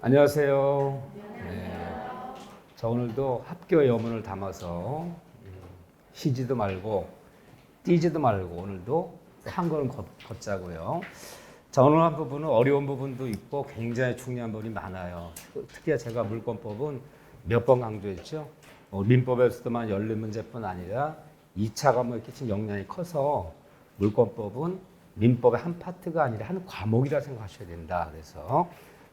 안녕하세요. 네. 자, 오늘도 합교의 염원을 담아서 쉬지도 말고 뛰지도 말고 오늘도 한 걸음 걷자고요. 자, 오늘 한 부분은 어려운 부분도 있고 굉장히 중요한 부분이 많아요. 특히 제가 물권법은 몇 번 강조했죠. 민법에서도만 14문제뿐 아니라 2차 과목에 끼친 영향이 커서 물권법은 민법의 한 파트가 아니라 한 과목이라 생각하셔야 된다. 그래서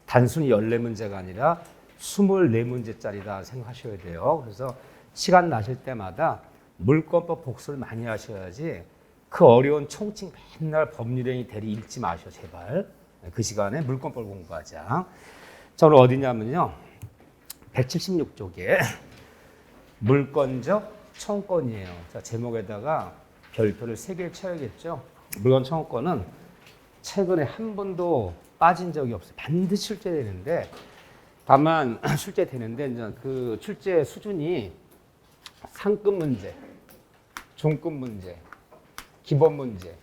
단순히 14문제가 아니라 24문제짜리다 생각하셔야 돼요. 그래서 시간 나실 때마다 물권법 복습을 많이 하셔야지 그 어려운 총칙 맨날 법률행위 대리 읽지 마셔 제발. 그 시간에 물권법 공부하자. 자, 오늘 어디냐면요. 176쪽에 물권적 청권이에요. 자, 제목에다가 별표를 3개를 쳐야겠죠. 물권 청권은 최근에 한 번도 빠진 적이 없어요. 반드시 출제되는데 다만 출제되는데 이제 그 출제 수준이 상급 문제, 중급 문제, 기본 문제,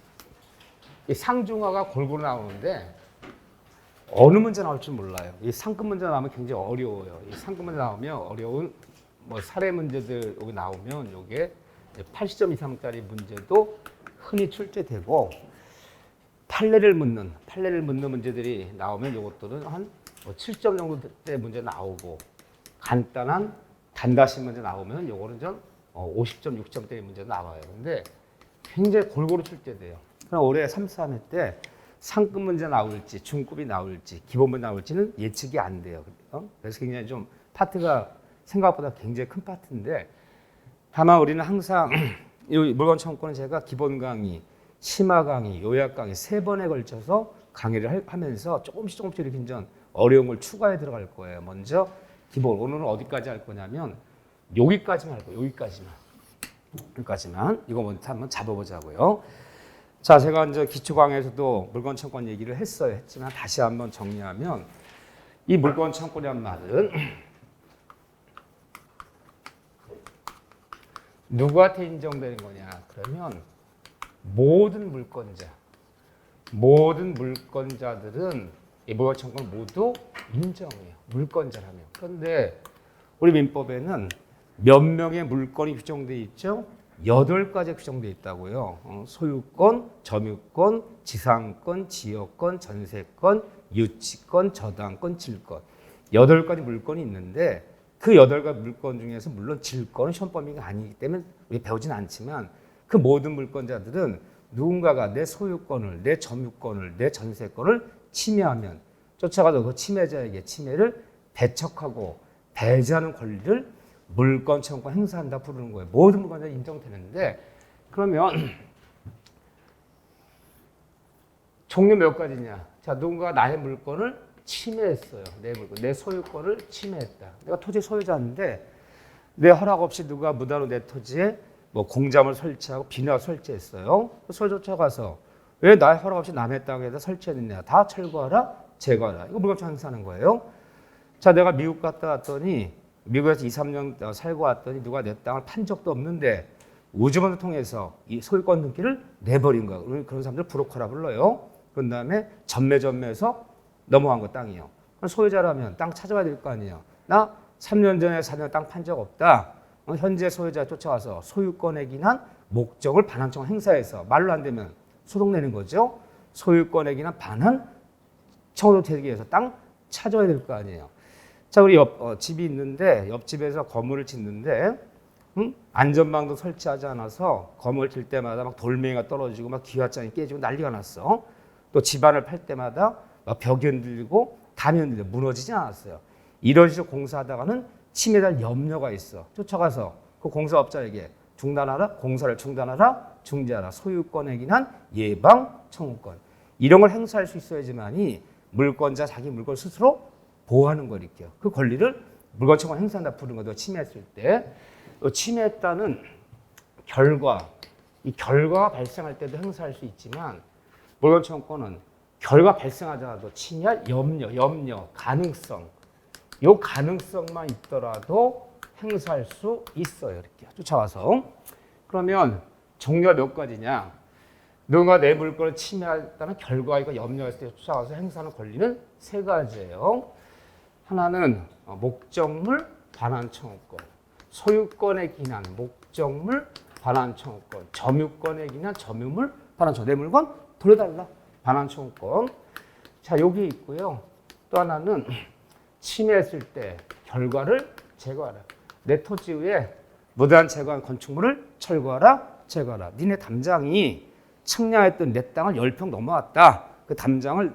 이 상중하가 골고루 나오는데 어느 문제 나올 줄 몰라요. 이 상급 문제 나오면 굉장히 어려워요. 이 상급 문제 나오면 어려운 뭐 사례 문제들 여기 나오면 이게 80점 이상짜리 문제도 흔히 출제되고 판례를 묻는 문제들이 나오면 이것들은 한 7점 정도대 문제 나오고 간단한 단다시 문제 나오면 요거는 좀 50점, 6점대의 문제 나와요. 근데 굉장히 골고루 출제돼요. 그럼 올해 3, 4회 때 상급 문제 나올지 중급이 나올지 기본 문제 나올지는 예측이 안 돼요. 그래서 굉장히 좀 파트가 생각보다 굉장히 큰 파트인데 다만 우리는 항상 이 물권 청구는 제가 기본 강의, 심화 강의, 요약 강의 3번에 걸쳐서 강의를 하면서 조금씩 이렇게 이제 어려운 걸 추가해 들어갈 거예요. 먼저 기본, 오늘은 어디까지 할 거냐면 여기까지만 할 거예요. 여기까지만. 이거 먼저 한번 잡아보자고요. 자, 제가 이제 기초 강의에서도 물권 청권 얘기를 했지만 다시 한번 정리하면 이 물권 청권이란 말은 누구한테 인정되는 거냐? 그러면 모든 물권자들은 이 물권 청권을 모두 인정해요. 물권자라면. 그런데 우리 민법에는 몇 명의 물권이 규정되어 있죠? 8가지 규정되어 있다고요. 소유권, 점유권, 지상권, 지역권, 전세권, 유치권, 저당권, 질권. 8가지 물권이 있는데 그 8가지 물권 중에서 물론 질권은 시험 범위가 아니기 때문에 우리 배우진 않지만 그 모든 물권자들은 누군가가 내 소유권을, 내 점유권을, 내 전세권을 침해하면 쫓아가서 그 침해자에게 침해를 배척하고 배제하는 권리를 물권 청구권 행사한다 부르는 거예요. 모든 물권자가 인정되는데 그러면 종류 몇 가지냐? 자, 누군가가 나의 물권을 침해했어요. 내 물권, 내 소유권을 침해했다. 내가 토지 소유자인데 내 허락 없이 누가 무단으로 내 토지에 뭐 공장을 설치하고 비누를 설치했어요. 그걸 쫓아가서 왜 나의 허락 없이 남의 땅에다 설치했느냐? 다 철거하라, 제거하라. 이거 물권 행사하는 거예요. 자, 내가 미국 갔다 왔더니 미국에서 2, 3년 살고 왔더니 누가 내 땅을 판 적도 없는데 우주번을 통해서 이 소유권 등기를 내버린 거야. 그런 사람들 브로커라 불러요. 그런 다음에 전매해서 넘어간 거 땅이요. 소유자라면 땅 찾아와야 될 거 아니에요. 나 3년 전에 4년 땅 판 적 없다. 현재 소유자 쫓아와서 소유권에 기한 목적을 반환청 행사해서 말로 안 되면 소송 내는 거죠. 소유권에 기한 반환 청구 대기해서 땅 찾아와야 될 거 아니에요. 자, 우리 집이 있는데 옆집에서 건물을 짓는데 안전망도 설치하지 않아서 건물을 질 때마다 막 돌멩이가 떨어지고 막 기와장이 깨지고 난리가 났어. 또 집안을 팔 때마다 막 벽이 흔들리고 담이 흔들려 무너지진 않았어요. 이런 식으로 공사하다가는 침해될 염려가 있어. 쫓아가서 그 공사업자에게 공사를 중단하라, 중지하라, 소유권에 기한 예방 청구권 이런 걸 행사할 수 있어야지만이 물권자 자기 물권 스스로 보호하는 거 이렇게요. 그 권리를 물권 청구 행사한다 부르는 거죠. 침해했을 때 침해했다는 결과, 이 결과가 발생할 때도 행사할 수 있지만 물권 청구권은 결과 발생하더라도 침해할 염려, 가능성, 이 가능성만 있더라도 행사할 수 있어요. 이렇게 쫓아와서. 그러면 종류가 몇 가지냐? 누군가 내 물건을 침해했다는 결과가 염려했을 때 쫓아와서 행사하는 권리는 3가지예요. 하나는 목적물 반환 청구권, 소유권의 기난 목적물 반환 청구권, 점유권의 기난 점유물 반환 청구권. 내 물건 돌려달라 반환 청구권. 자, 여기 있고요. 또 하나는 침해했을 때 결과를 제거하라. 내 토지 위에 무단 제거한 건축물을 철거하라, 제거하라. 니네 담장이 측량했던 내 땅을 10평 넘어왔다. 그 담장을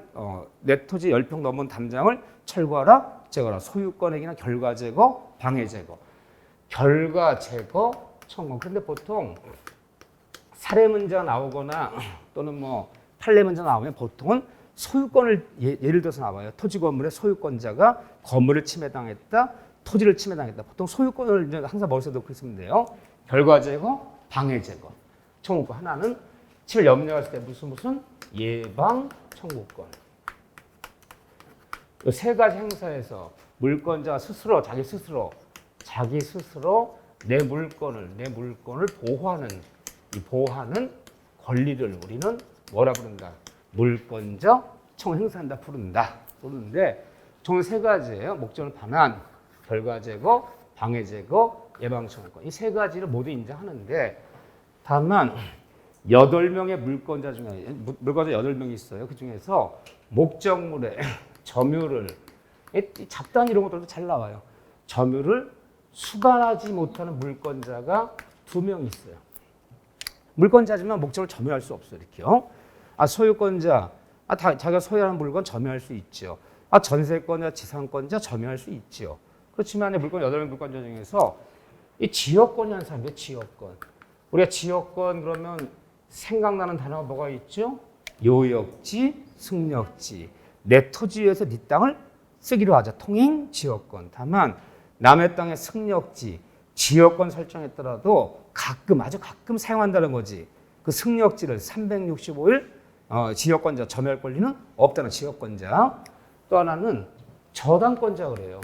내 토지 10평 넘은 담장을 철거하라, 제거하라. 소유권액이나 결과 제거, 방해 제거. 결과 제거, 청구. 그런데 보통 사례 문제가 나오거나 또는 뭐 판례 문제가 나오면 보통은 소유권을 예를 들어서 나와요. 토지 건물의 소유권자가 건물을 침해당했다, 토지를 침해당했다. 보통 소유권을 이제 항상 머릿속에 넣고 있으면 돼요. 결과 제거, 방해 제거. 청구권. 하나는 침해 염려했을 때 무슨 예방 청구권. 이 세 가지 행사에서 물권자 스스로 자기 스스로 내 물건을 보호하는 권리를 우리는 뭐라 부른다? 물권적 청구 행사한다 부르는데 총 세 가지예요. 목적을 반환, 결과 제거, 방해 제거, 예방 청구권. 이 세 가지를 모두 인정하는데 다만 8명의 물권자 중에 물권자 8명이 있어요. 그 중에서 목적물의 점유를 잡다한 이런 것들도 잘 나와요. 점유를 수반하지 못하는 물권자가 2명 있어요. 물권자지만 목적을 점유할 수 없어요. 이렇게요. 소유권자, 자기가 소유하는 물건 점유할 수 있죠. 전세권자, 지상권자 점유할 수 있죠. 그렇지만 물권 8명 물권자 중에서 이 지역권이 한 사람이에요. 지역권. 우리가 지역권 그러면 생각나는 단어가 뭐가 있죠? 요역지, 승역지. 내 토지 위에서 네 땅을 쓰기로 하자. 통행 지역권. 다만 남의 땅의 승역지, 지역권 설정했더라도 아주 가끔 사용한다는 거지. 그 승역지를 365일 지역권자 점유할 권리는 없다는 지역권자. 또 하나는 저당권자 그래요.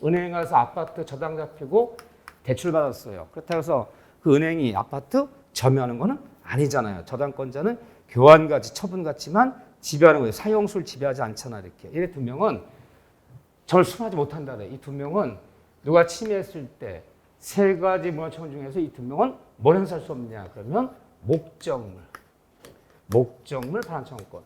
은행 가서 아파트 저당 잡히고 대출 받았어요. 그렇다고 해서 그 은행이 아파트 점유하는 거는 아니잖아요. 저당권자는 교환가치, 처분 같지만 지배하는 거예요. 사용수를 지배하지 않잖아. 이렇게. 이 2명은 저를 수반하지 못한다. 이 2명은 누가 침해했을 때 3가지 문화청구 중에서 이 2명은 뭘 행사할 수 없냐? 그러면 목적물 반환 청구권.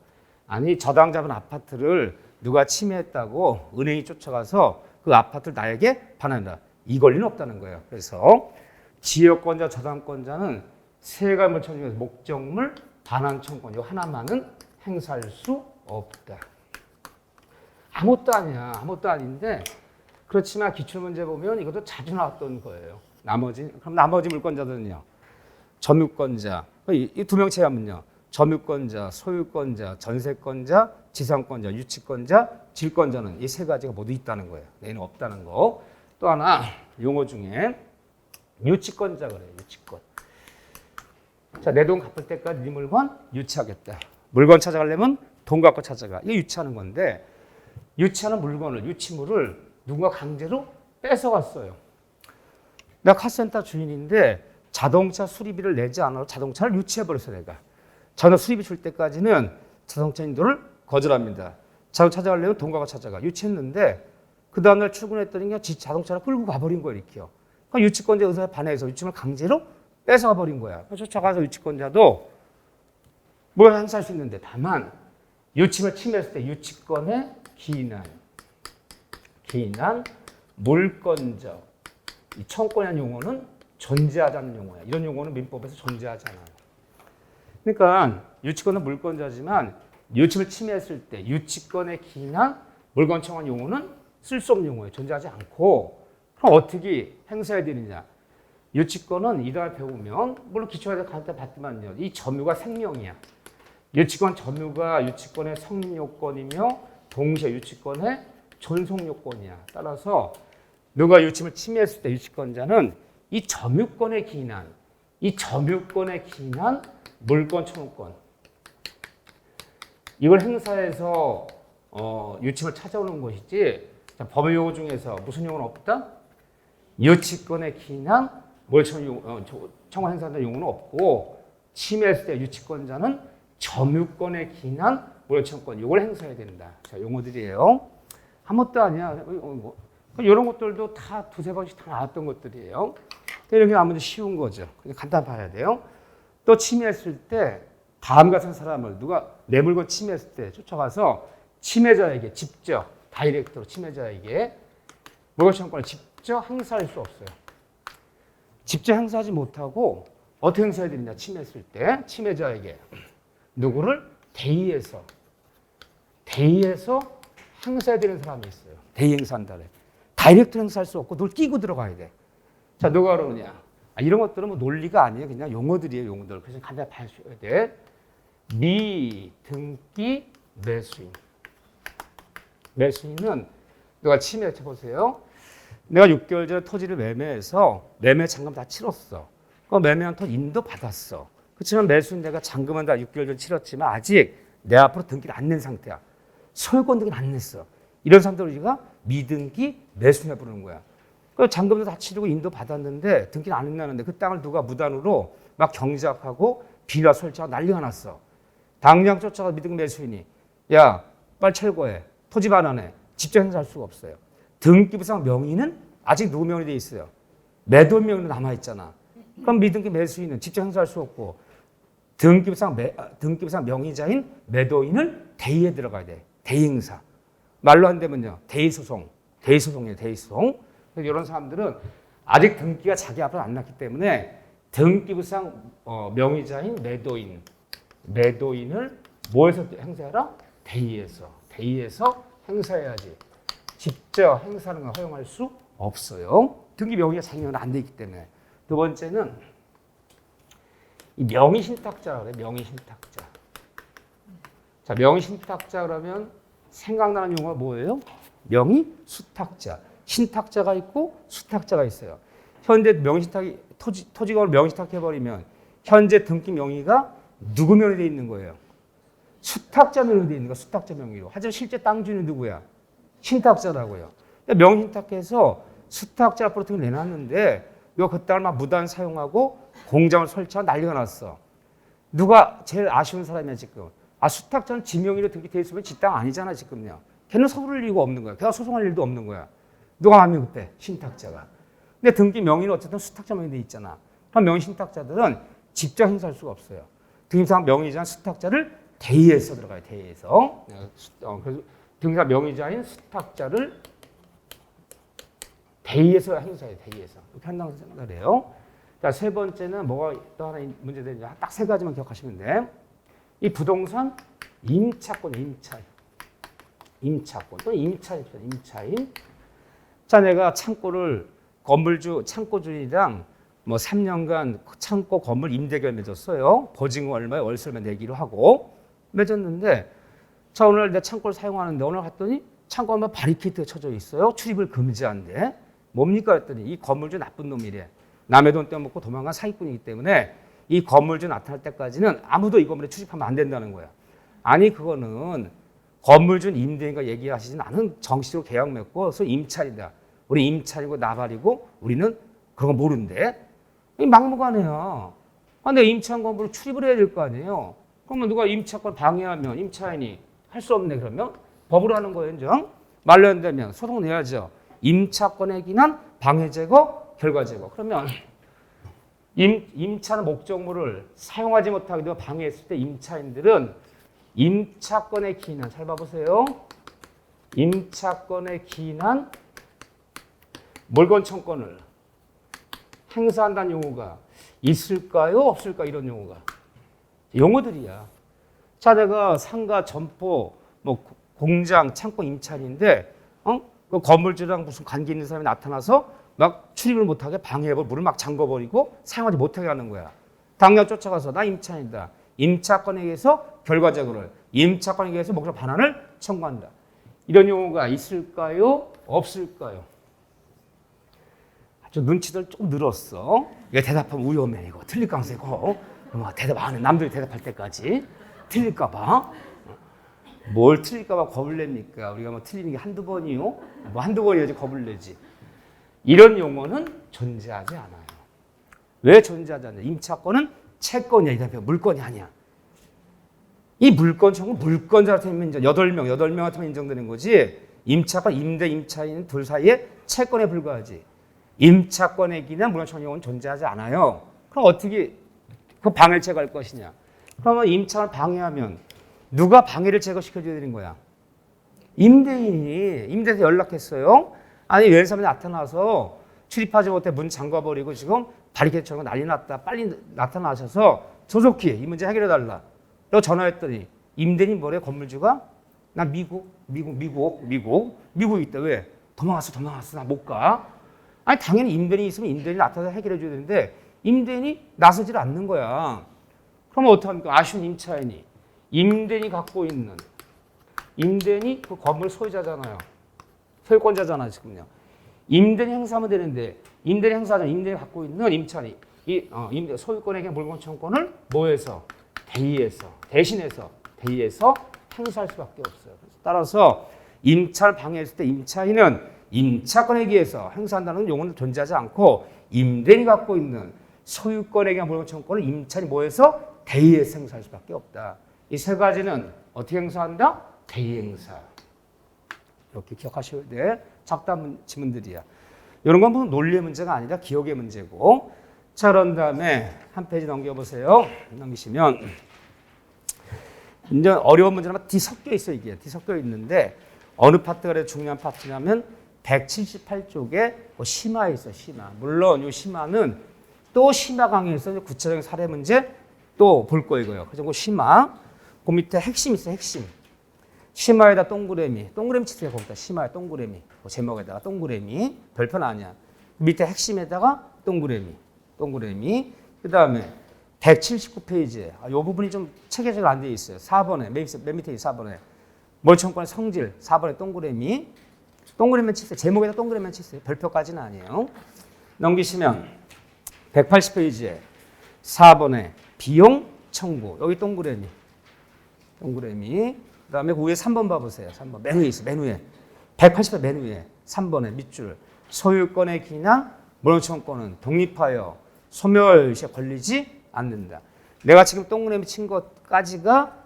아니 저당 잡은 아파트를 누가 침해했다고 은행이 쫓아가서 그 아파트를 나에게 반환한다. 이 권리는 없다는 거예요. 그래서 지역권자, 저당권자는 3가지 문화청구 중에서 목적물 반환 청구권 이 하나만은 행사할 수 없다. 아무것도 아니야. 아무것도 아닌데 그렇지만 기출문제 보면 이것도 자주 나왔던 거예요. 그럼 나머지 물권자들은요. 점유권자, 이 2명 제외하면요. 점유권자, 소유권자, 전세권자, 지상권자, 유치권자, 질권자는 이 3가지가 모두 있다는 거예요. 얘는 없다는 거. 또 하나 용어 중에 유치권자 그래요. 유치권. 자, 내 돈 갚을 때까지 네 물건 유치하겠다. 물건 찾아가려면 돈 갖고 찾아가. 이게 유치하는 건데 유치하는 물건을, 유치물을 누군가 강제로 뺏어갔어요. 내가 카센터 주인인데 자동차 수리비를 내지 않아도 자동차를 유치해버렸어 내가. 자동차 수리비 줄 때까지는 자동차 인도를 거절합니다. 자동차 찾아가려면 돈 갖고 찾아가. 유치했는데 그 다음날 출근했더니 그냥 자동차를 끌고 가버린 거예요. 이렇게요. 그러니까 유치권자 의사에 반해서 유치물을 강제로 뺏어가버린 거야. 그래서 쫓아가서 유치권자도 뭘 행사할 수 있는데 다만 유치물 침해했을 때 유치권의 기난, 물권적. 이 청구권이라는 용어는 존재하자는 용어야. 이런 용어는 민법에서 존재하지 않아요. 그러니까 유치권은 물권자지만 유치물 침해했을 때 유치권의 기난, 물권 청구한 용어는 쓸 수 없는 용어예요. 존재하지 않고. 그럼 어떻게 행사해야 되느냐? 유치권은 이단을 배우면 물론 기초에 갈때 봤지만요. 이 점유가 생명이야. 유치권 점유가 유치권의 성립요건이며 동시에 유치권의 존속요건이야. 따라서 누가 유치물을 침해했을 때 유치권자는 이 점유권의 기난, 물권 청구권 이걸 행사해서 유치물을 찾아오는 것이지. 자, 법의 용어 중에서 무슨 용어는 없다? 유치권의 기난, 청구 행사한다는 용어는 없고 침해했을 때 유치권자는 점유권의 기난, 물권 청구권 이걸 행사해야 된다. 자, 용어들이에요. 아무것도 아니야. 이런 것들도 다 두세 번씩 다 나왔던 것들이에요. 이렇게 나머지 쉬운 거죠. 그냥 간단 봐야 돼요. 또 침해했을 때 다음 같은 사람을 누가 내 물건 침해했을 때 쫓아가서 침해자에게 직접 다이렉트로 침해자에게 물건 청구권을 직접 행사할 수 없어요. 직접 행사하지 못하고 어떻게 행사해야 되느냐? 침해했을 때 침해자에게 누구를 대의해서 행사해야 되는 사람이 있어요. 대의 행사한다래. 다이렉트 행사할 수 없고 널 끼고 들어가야 돼. 자, 누가 그러느냐? 이런 것들은 뭐 논리가 아니에요. 그냥 용어들이에요, 용어들. 그래서 간단히 봐줘야 돼. 미등기 매수인. 매수인은 누가 침해해 보세요. 내가 6개월 전에 토지를 매매해서 매매 잔금 다 치렀어. 그 매매한 토지 인도 받았어. 그렇지만 매수인 내가 잔금은 다 6개월 전에 치렀지만 아직 내 앞으로 등기를 안 낸 상태야. 소유권 등기를 안 냈어. 이런 상태로 우리가 미등기 매수인을 부르는 거야. 그 잔금도 다 치르고 인도 받았는데 등기는 안 했나는데 그 땅을 누가 무단으로 막 경작하고 비라 설치하고 난리가 났어. 당장 쫓아가 미등기 매수인이 야 빨리 철거해. 토지 반환해. 직접 행사할 수가 없어요. 등기부상 명의는 아직 누구 명의로 돼 있어요. 매도 명의로 남아 있잖아. 그럼 미등기 매수인은 직접 행사할 수 없고 등기부상 명의자인 매도인을 대의에 들어가야 돼. 대의 행사. 말로 안 되면요. 대의소송이에요. 대의소송. 그래서 이런 사람들은 아직 등기가 자기 앞으로 안 났기 때문에 등기부상 명의자인 매도인을 뭐에서 행사해라? 대의에서 행사해야지. 직접 행사하는 걸 허용할 수 없어요. 등기 명의가 자기 명의로 안 돼 있기 때문에. 두 번째는 이 명의신탁자라고 그래요. 명의신탁자. 자, 명의신탁자 그러면 생각나는 용어가 뭐예요? 명의수탁자. 신탁자가 있고 수탁자가 있어요. 현재 명의신탁이 토지건을 명의신탁해버리면 현재 등기 명의가 누구 명의로 돼 있는 거예요? 수탁자 명의로 돼 있는 거야. 수탁자 명의로. 하지만 실제 땅 주인은 누구야? 신탁자라고요. 명의신탁해서 수탁자 앞으로 등을 내놨는데 너 그 땅을 막 무단 사용하고 공장을 설치하고 난리가 났어. 누가 제일 아쉬운 사람이야 지금? 수탁자는 지 명의로 등기돼 있으면 지 땅 아니잖아 지금요. 걔는 서두를 이유가 없는 거야. 걔가 소송할 일도 없는 거야. 누가 하면 그때? 신탁자가. 근데 등기 명의는 어쨌든 수탁자 명의로 돼 있잖아. 그럼 명의신탁자들은 직접 행사할 수가 없어요. 등기상 명의자인 수탁자를 대의해서 들어가요. 대의해서. 그래서 등기상 명의자인 수탁자를 대의해서 행사해요. 대의해서. 이렇게 한다고 생각을 해요. 자, 세 번째는 뭐가 또 하나 문제되냐. 딱 세 가지만 기억하시면 돼. 이 부동산 임차권, 임차권 또는 임차인. 자, 내가 창고를 창고주인이랑 뭐 3년간 창고 건물 임대계를 맺었어요. 보증금 얼마에 월세 얼마 내기로 하고 맺었는데 자, 오늘 내 창고를 사용하는데 오늘 갔더니 창고 얼마 바리케이트가 쳐져 있어요. 출입을 금지한대. 뭡니까 했더니 이 건물주 나쁜 놈이래. 남의 돈 떼먹고 도망간 사기꾼이기 때문에 이 건물주 나타날 때까지는 아무도 이 건물에 출입하면 안 된다는 거야. 아니 그거는 건물주 임대인과 얘기하시진 않은 정식으로 계약 맺고 그래서 임차인이다. 우리 임차인이고 나발이고 우리는 그런 거 모른대. 이 막무가내야. 내가 임차한 건물로 출입을 해야 될 거 아니에요. 그러면 누가 임차권 방해하면 임차인이 할 수 없네 그러면 법으로 하는 거예요. 인정? 말로 한다면 소송 내야죠. 임차권에 기한 방해 제거, 결과 제거. 그러면 임차는 목적물을 사용하지 못하게 되어 방해했을 때 임차인들은 임차권에 기인한 잘 봐보세요. 임차권에 기인한 물건 청권을 행사한다는 용어가 있을까요? 없을까? 이런 용어들이야. 자, 내가 상가, 점포, 뭐 공장, 창고 임차인인데 그 건물주랑 무슨 관계 있는 사람이 나타나서 막 출입을 못하게 방해해버리고 문을 막 잠궈버리고 사용하지 못하게 하는 거야. 당장 쫓아가서 나 임차인이다. 임차권에 의해서 결과적으로 임차권에 의해서 목적 반환을 청구한다. 이런 용어가 있을까요? 없을까요? 아주 눈치들 좀 늘었어. 이거 대답하면 위험해. 이거 틀릴 가능성이 있고. 대답 안 해. 남들이 대답할 때까지. 틀릴까 봐. 뭘 틀릴까 봐 겁을 냅니까? 우리가 뭐 틀리는 게 한두 번이요? 뭐 한두 번이어야지 겁을 내지. 이런 용어는 존재하지 않아요. 왜 존재하지 않냐? 임차권은 채권이야. 이 대표 물건이 아니야. 이 물건 청구 물건자한테 인정 8명한테만 인정되는 거지 임차권, 임대, 임차인 둘 사이에 채권에 불과하지. 임차권액이나 물권청약은 존재하지 않아요. 그럼 어떻게 그 방해를 제거할 것이냐? 그러면 임차권을 방해하면 누가 방해를 제거시켜줘야 되는 거야? 임대인이 임대에서 연락했어요. 아니 외는 사람이 나타나서 출입하지 못해 문 잠가버리고 지금 바리케이트처럼 난리 났다. 빨리 나타나셔서 조속히 이 문제 해결해달라. 그리고 전화했더니 임대인이 뭐래? 건물주가 나 미국 있다. 왜? 도망갔어. 나 못 가. 아니 당연히 임대인이 있으면 임대인이 나타나서 해결해줘야 되는데 임대인이 나서질 않는 거야. 그러면 어떡합니까? 아쉬운 임차인이 임대인이 갖고 있는 임대인이 그 건물 소유자잖아요. 소유권자잖아 지금요. 임대인이 행사하면 되는데 임대인이 행사하면 임대인이 갖고 있는 임차인이 임대 소유권에게 물권청권을 뭐해서 대신해서 행사할 수밖에 없어요. 따라서 임차를 방해했을 때 임차인은 임차권에 의해서 행사한다는 용어는 존재하지 않고 임대인이 갖고 있는 소유권에게 물권청권을 임차인이 뭐해서 대의해서 행사할 수밖에 없다. 이 세 가지는 어떻게 행사한다? 대의행사. 이렇게 기억하셔야 돼. 작다 지문들이야. 이런 건 뭐 논리의 문제가 아니라 기억의 문제고. 자, 그런 다음에 한 페이지 넘겨보세요. 넘기시면 이제 어려운 문제는 뒤섞여 있어 이게. 뒤섞여 있는데 어느 파트가 그래 중요한 파트냐면 178쪽에 심화에 있어. 심화. 물론 이 심화는 또 심화 강의에서 구체적인 사례 문제 또 볼 거예요. 그래서 그 심화. 그 밑에 핵심 있어. 핵심. 심화에다 동그라미 치세요. 거기다 심화에 동그라미. 그 제목에다가 동그라미. 별표는 아니야. 밑에 핵심에다가 동그라미. 그 다음에 179페이지에 이 부분이 좀 체계적으로 안 되어 있어요. 4번에 맨 밑에 4번에 물권청권의 성질 4번에 동그라미만 치세요. 제목에다 동그라미만 치세요. 별표까지는 아니에요. 넘기시면 180페이지에 4번에 비용 청구 여기 동그라미 그 다음에 그 위에 3번 봐보세요. 3번 맨 위에 있어요. 맨 위에 180회 맨 위에 3번에 밑줄 소유권의 기나 물권청권은 독립하여 소멸시에 걸리지 않는다. 내가 지금 동그라미 친 것까지가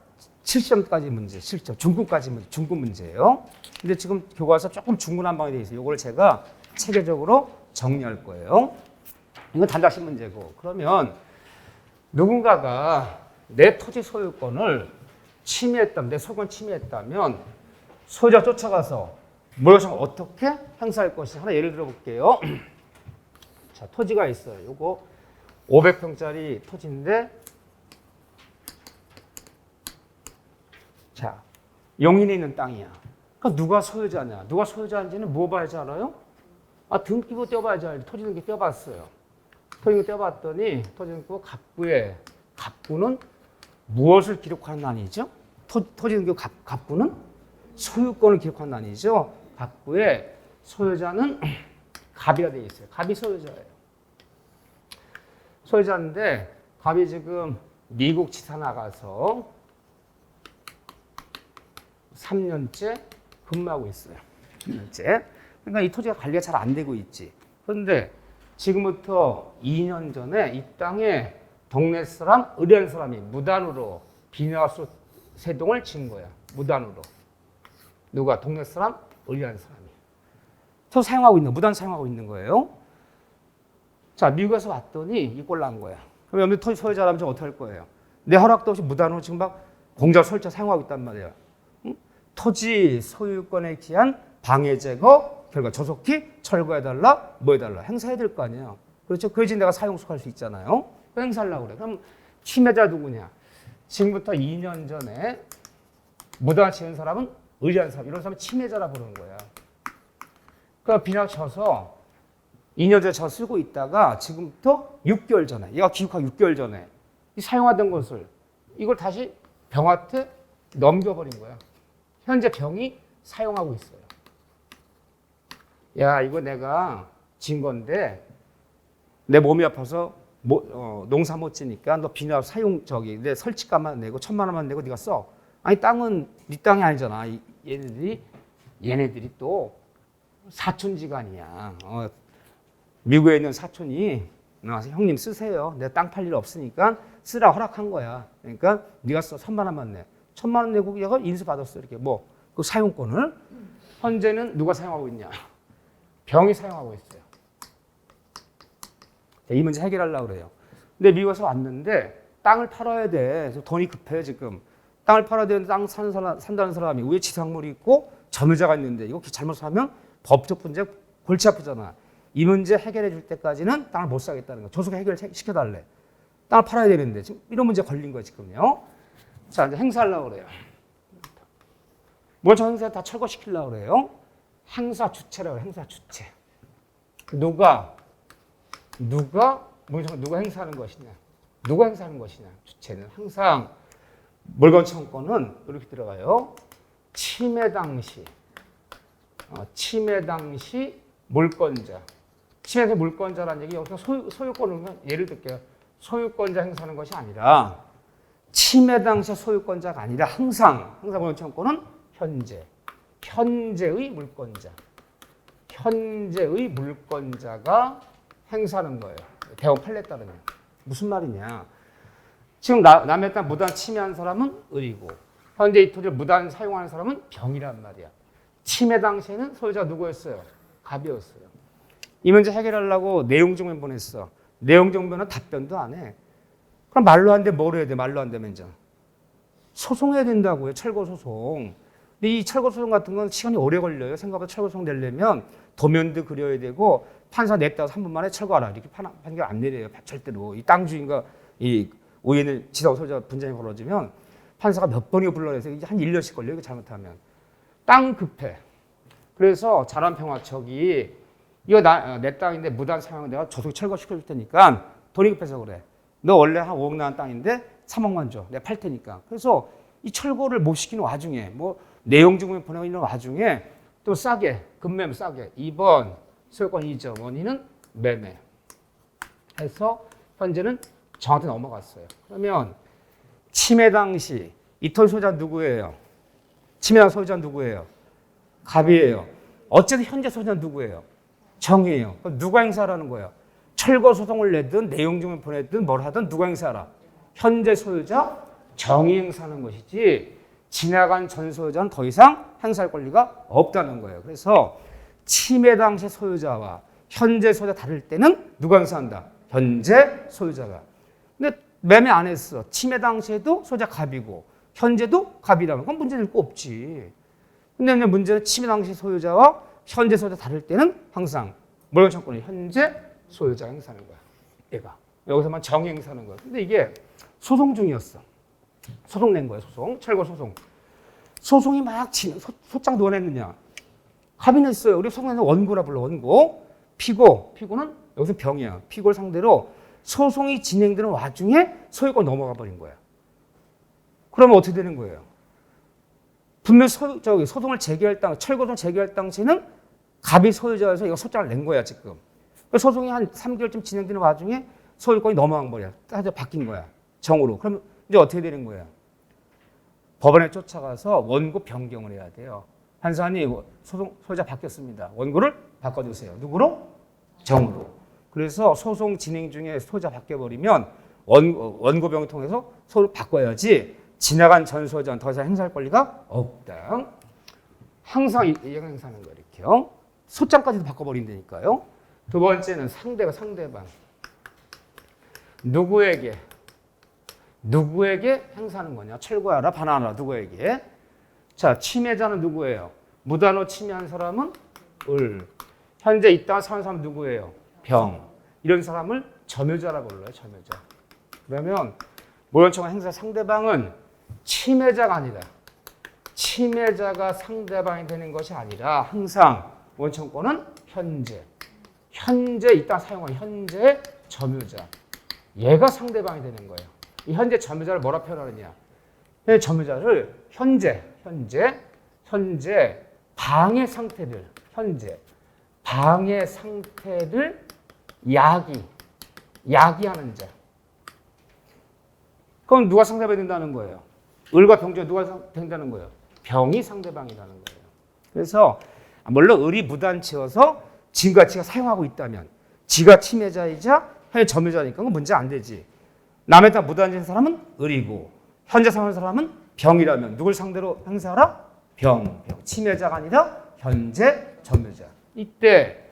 7점까지 문제, 7점 중급까지 문제, 중급 문제예요. 근데 지금 교과서 조금 중구난방이 되어 있어요. 이걸 제가 체계적으로 정리할 거예요. 이건 단답식 문제고. 그러면 누군가가 내 토지 소유권을 침해했다면, 내 소유권 침해했다면 소유자 쫓아가서 물권청권 어떻게 행사할 것이 하나 예를 들어 볼게요. 자, 토지가 있어요. 요거 500평짜리 토지인데 자, 용인에 있는 땅이야. 그러니까 누가 소유자냐? 누가 소유자인지는 뭐 봐야지 알아요? 등기부 떼어봐야지 알지. 토지 등기 떼어봤어요. 토지 등기 떼어봤더니 토지 등기부 갑부에 갑부는 무엇을 기록하는 난이죠? 토지 등기 갑부는 소유권을 기록하는 난이죠. 갑부에 소유자는 갑이라 되어 있어요. 갑이 소유자예요. 소유자인데 갑이 지금 미국 지사 나가서 3년째 근무하고 있어요. 3년째. 그러니까 이 토지가 관리가 잘 안 되고 있지. 그런데 지금부터 2년 전에 이 땅에 동네 사람, 의뢰하는 사람이 무단으로 비닐하우스 세동을 친 거야. 무단으로. 누가? 동네 사람, 의뢰하는 사람이. 토지 사용하고 있는, 무단 사용하고 있는 거예요. 자, 미국에서 왔더니 이 꼴 난 거야. 그럼 여기 토지 소유자라면 좀 어떻게 할 거예요? 내 허락도 없이 무단으로 지금 막 공작 설치 사용하고 있단 말이야. 응? 토지 소유권에 기한 방해 제거 결과 조속히 철거해달라, 뭐 해달라 행사해야 될 거 아니에요. 그렇죠? 그래야지 내가 사용수할 수 있잖아요. 행사하려고 그래. 그럼 침해자 누구냐? 지금부터 2년 전에 무단을 치는 사람은 의뢰한 사람, 이런 사람은 침해자라 부르는 거야. 그러니까 비나 쳐서 2년 전에 저 쓰고 있다가 지금부터 6개월 전에, 얘가 귀국하기 6개월 전에 이 사용하던 것을 이걸 다시 병한테 넘겨버린 거야. 현재 병이 사용하고 있어요. 야, 이거 내가 진 건데 내 몸이 아파서 농사 못 지니까 너 비나 사용 내 설치값만 내고 1,000만 원만 내고 네가 써. 아니 땅은 네 땅이 아니잖아. 얘네들이 또 사촌지간이야. 미국에 있는 사촌이 형님 쓰세요. 내 땅 팔 일 없으니까 쓰라 허락한 거야. 그러니까 네가 써 1,000만 원만 내. 1,000만 원 내고 얘가 인수 받았어. 이렇게 그 사용권을. 현재는 누가 사용하고 있냐? 병이 사용하고 있어요. 자, 이 문제 해결하려고 그래요. 근데 미국에서 왔는데 땅을 팔아야 돼. 그래서 돈이 급해요 지금. 땅을 팔아야 되는데 땅 산다는 사람이 위에 지상물이 있고 점유자가 있는데 이거 잘못 사면 법적 문제 골치 아프잖아. 이 문제 해결해 줄 때까지는 땅을 못 사겠다는 거. 조속 해결시켜달래. 땅을 팔아야 되는데 지금 이런 문제 걸린 거예요 지금요. 자 이제 행사하려고 그래요. 뭐 저 행사 다 철거시키려고 그래요. 행사 주체라고 해요. 행사 주체. 누가 행사하는 것이냐? 누가 행사하는 것이냐? 주체는 항상 물건 청구권은 이렇게 들어가요. 침해 당시 물권자. 침해 당시 물권자라는 얘기 여기서 소유권을 예를 들게요. 소유권자 행사하는 것이 아니라 침해 당시 소유권자가 아니라 항상 물건 청구권은 현재의 물권자가 행사하는 거예요. 대원 판례에 따르면. 무슨 말이냐. 지금 남의 땅 무단 침해한 사람은 을이고 현재 이 토지를 무단 사용하는 사람은 병이란 말이야. 침해 당시에는 소유자가 누구였어요? 갑이었어요. 이 문제 해결하려고 내용증명 보냈어. 내용증명은 답변도 안 해. 그럼 말로 안 돼. 뭘 해야 돼? 말로 안 되면 이제 소송해야 된다고요. 철거소송. 근데 이 철거소송 같은 건 시간이 오래 걸려요. 생각보다 철거소송 내려면 도면도 그려야 되고 판사 냈다가 3분 만에 철거하라. 이렇게 판결 안 내려요. 절대로. 이 땅 주인과 이 오해는 지사고 소유자 분쟁이 벌어지면 판사가 몇 번이고 불러내서 이게 한 1년씩 걸려요. 이거 잘못하면. 땅 급해. 그래서 자란평화청이 이거 내 땅인데 무단 사용 내가 조속 철거시켜 줄 테니까 돈이 급해서 그래. 너 원래 한 5억 나간 땅인데 3억만 줘. 내가 팔 테니까. 그래서 이 철거를 못 시키는 와중에 뭐 내용 증명 보내고 있는 와중에 또 싸게 금매매 싸게 2번 소유권 이전 원인은 매매 해서 현재는 저한테 넘어갔어요. 그러면 침해 당시 이 토지 소유자 누구예요? 침해 당시 소유자 누구예요? 갑이에요. 어쨌든 현재 소유자 누구예요? 정이에요. 그럼 누가 행사하라는 거예요? 철거 소송을 내든 내용 증명 보내든 뭘 하든 누가 행사하라? 현재 소유자 정이 행사하는 것이지 지나간 전 소유자는 더 이상 행사할 권리가 없다는 거예요. 그래서 침해 당시 소유자와 현재 소유자 다를 때는 누가 행사한다? 현재 소유자가. 근데 매매 안 했어. 침해 당시에도 소유자 갑이고 현재도 갑이라면 그건 문제될 거 없지. 근데 문제는 침해 당시 소유자와 현재 소유자 다를 때는 항상 물건 청구권이 현재 소유자가 행사하는 거야. 얘가. 여기서만 정이 행사하는 거야. 근데 이게 소송 중이었어. 소송 낸 거야. 소송. 철거 소송. 소송이 막 소장 누가 냈느냐. 합의 냈어요. 우리 소송에는 원고라 불러. 원고. 피고는 여기서 병이야. 피고를 상대로 소송이 진행되는 와중에 소유권 넘어가 버린 거야. 그러면 어떻게 되는 거예요? 분명 소송을 제기할 철거소송 제기할 당시에는 갑이 소유자여서 이거 소장을 낸 거야 지금. 소송이 한 3개월쯤 진행되는 와중에 소유권이 넘어간 거야. 바뀐 거야. 정으로. 그럼 이제 어떻게 되는 거야? 법원에 쫓아가서 원고 변경을 해야 돼요. 판사님 소유자 바뀌었습니다. 원고를 바꿔주세요. 누구로? 정으로. 그래서 소송 진행 중에 소유자 바뀌어버리면 원고 변경을 통해서 소유를 바꿔야지 지나간 전 소유자는 더 이상 행사할 권리가 없다. 항상 이행 행사하는 거예요. 이렇게요. 소장까지도 바꿔버린다니까요. 두 번째는 상대방. 누구에게 행사하는 거냐? 철거하라, 반환하라. 누구에게? 자, 침해자는 누구예요? 무단으로 침해한 사람은 을. 현재 이 땅을 사는 사람은 누구예요? 병. 이런 사람을 점유자라고 불러요. 점유자. 그러면 모연청구 행사 상대방은 침해자가 아니다. 침해자가 상대방이 되는 것이 아니라 항상 모연청구권은 현재 이 땅 사용한 현재 점유자. 얘가 상대방이 되는 거예요. 이 현재 점유자를 뭐라 표현하느냐? 현재 점유자를 현재 방해 상태를 야기하는 자. 그럼 누가 상대방이 된다는 거예요? 을과 병 중에 누가 된다는 거예요? 병이 상대방이라는 거예요. 그래서 물론 을이 무단치여서 지가 사용하고 있다면 지가 침해자이자 현재 점유자니까 그건 문제 안 되지. 남의 땅 무단치는 사람은 을이고 현재 사용하는 사람은 병이라면 누굴 상대로 행사하라? 병. 침해자가 아니라 현재 점유자. 이때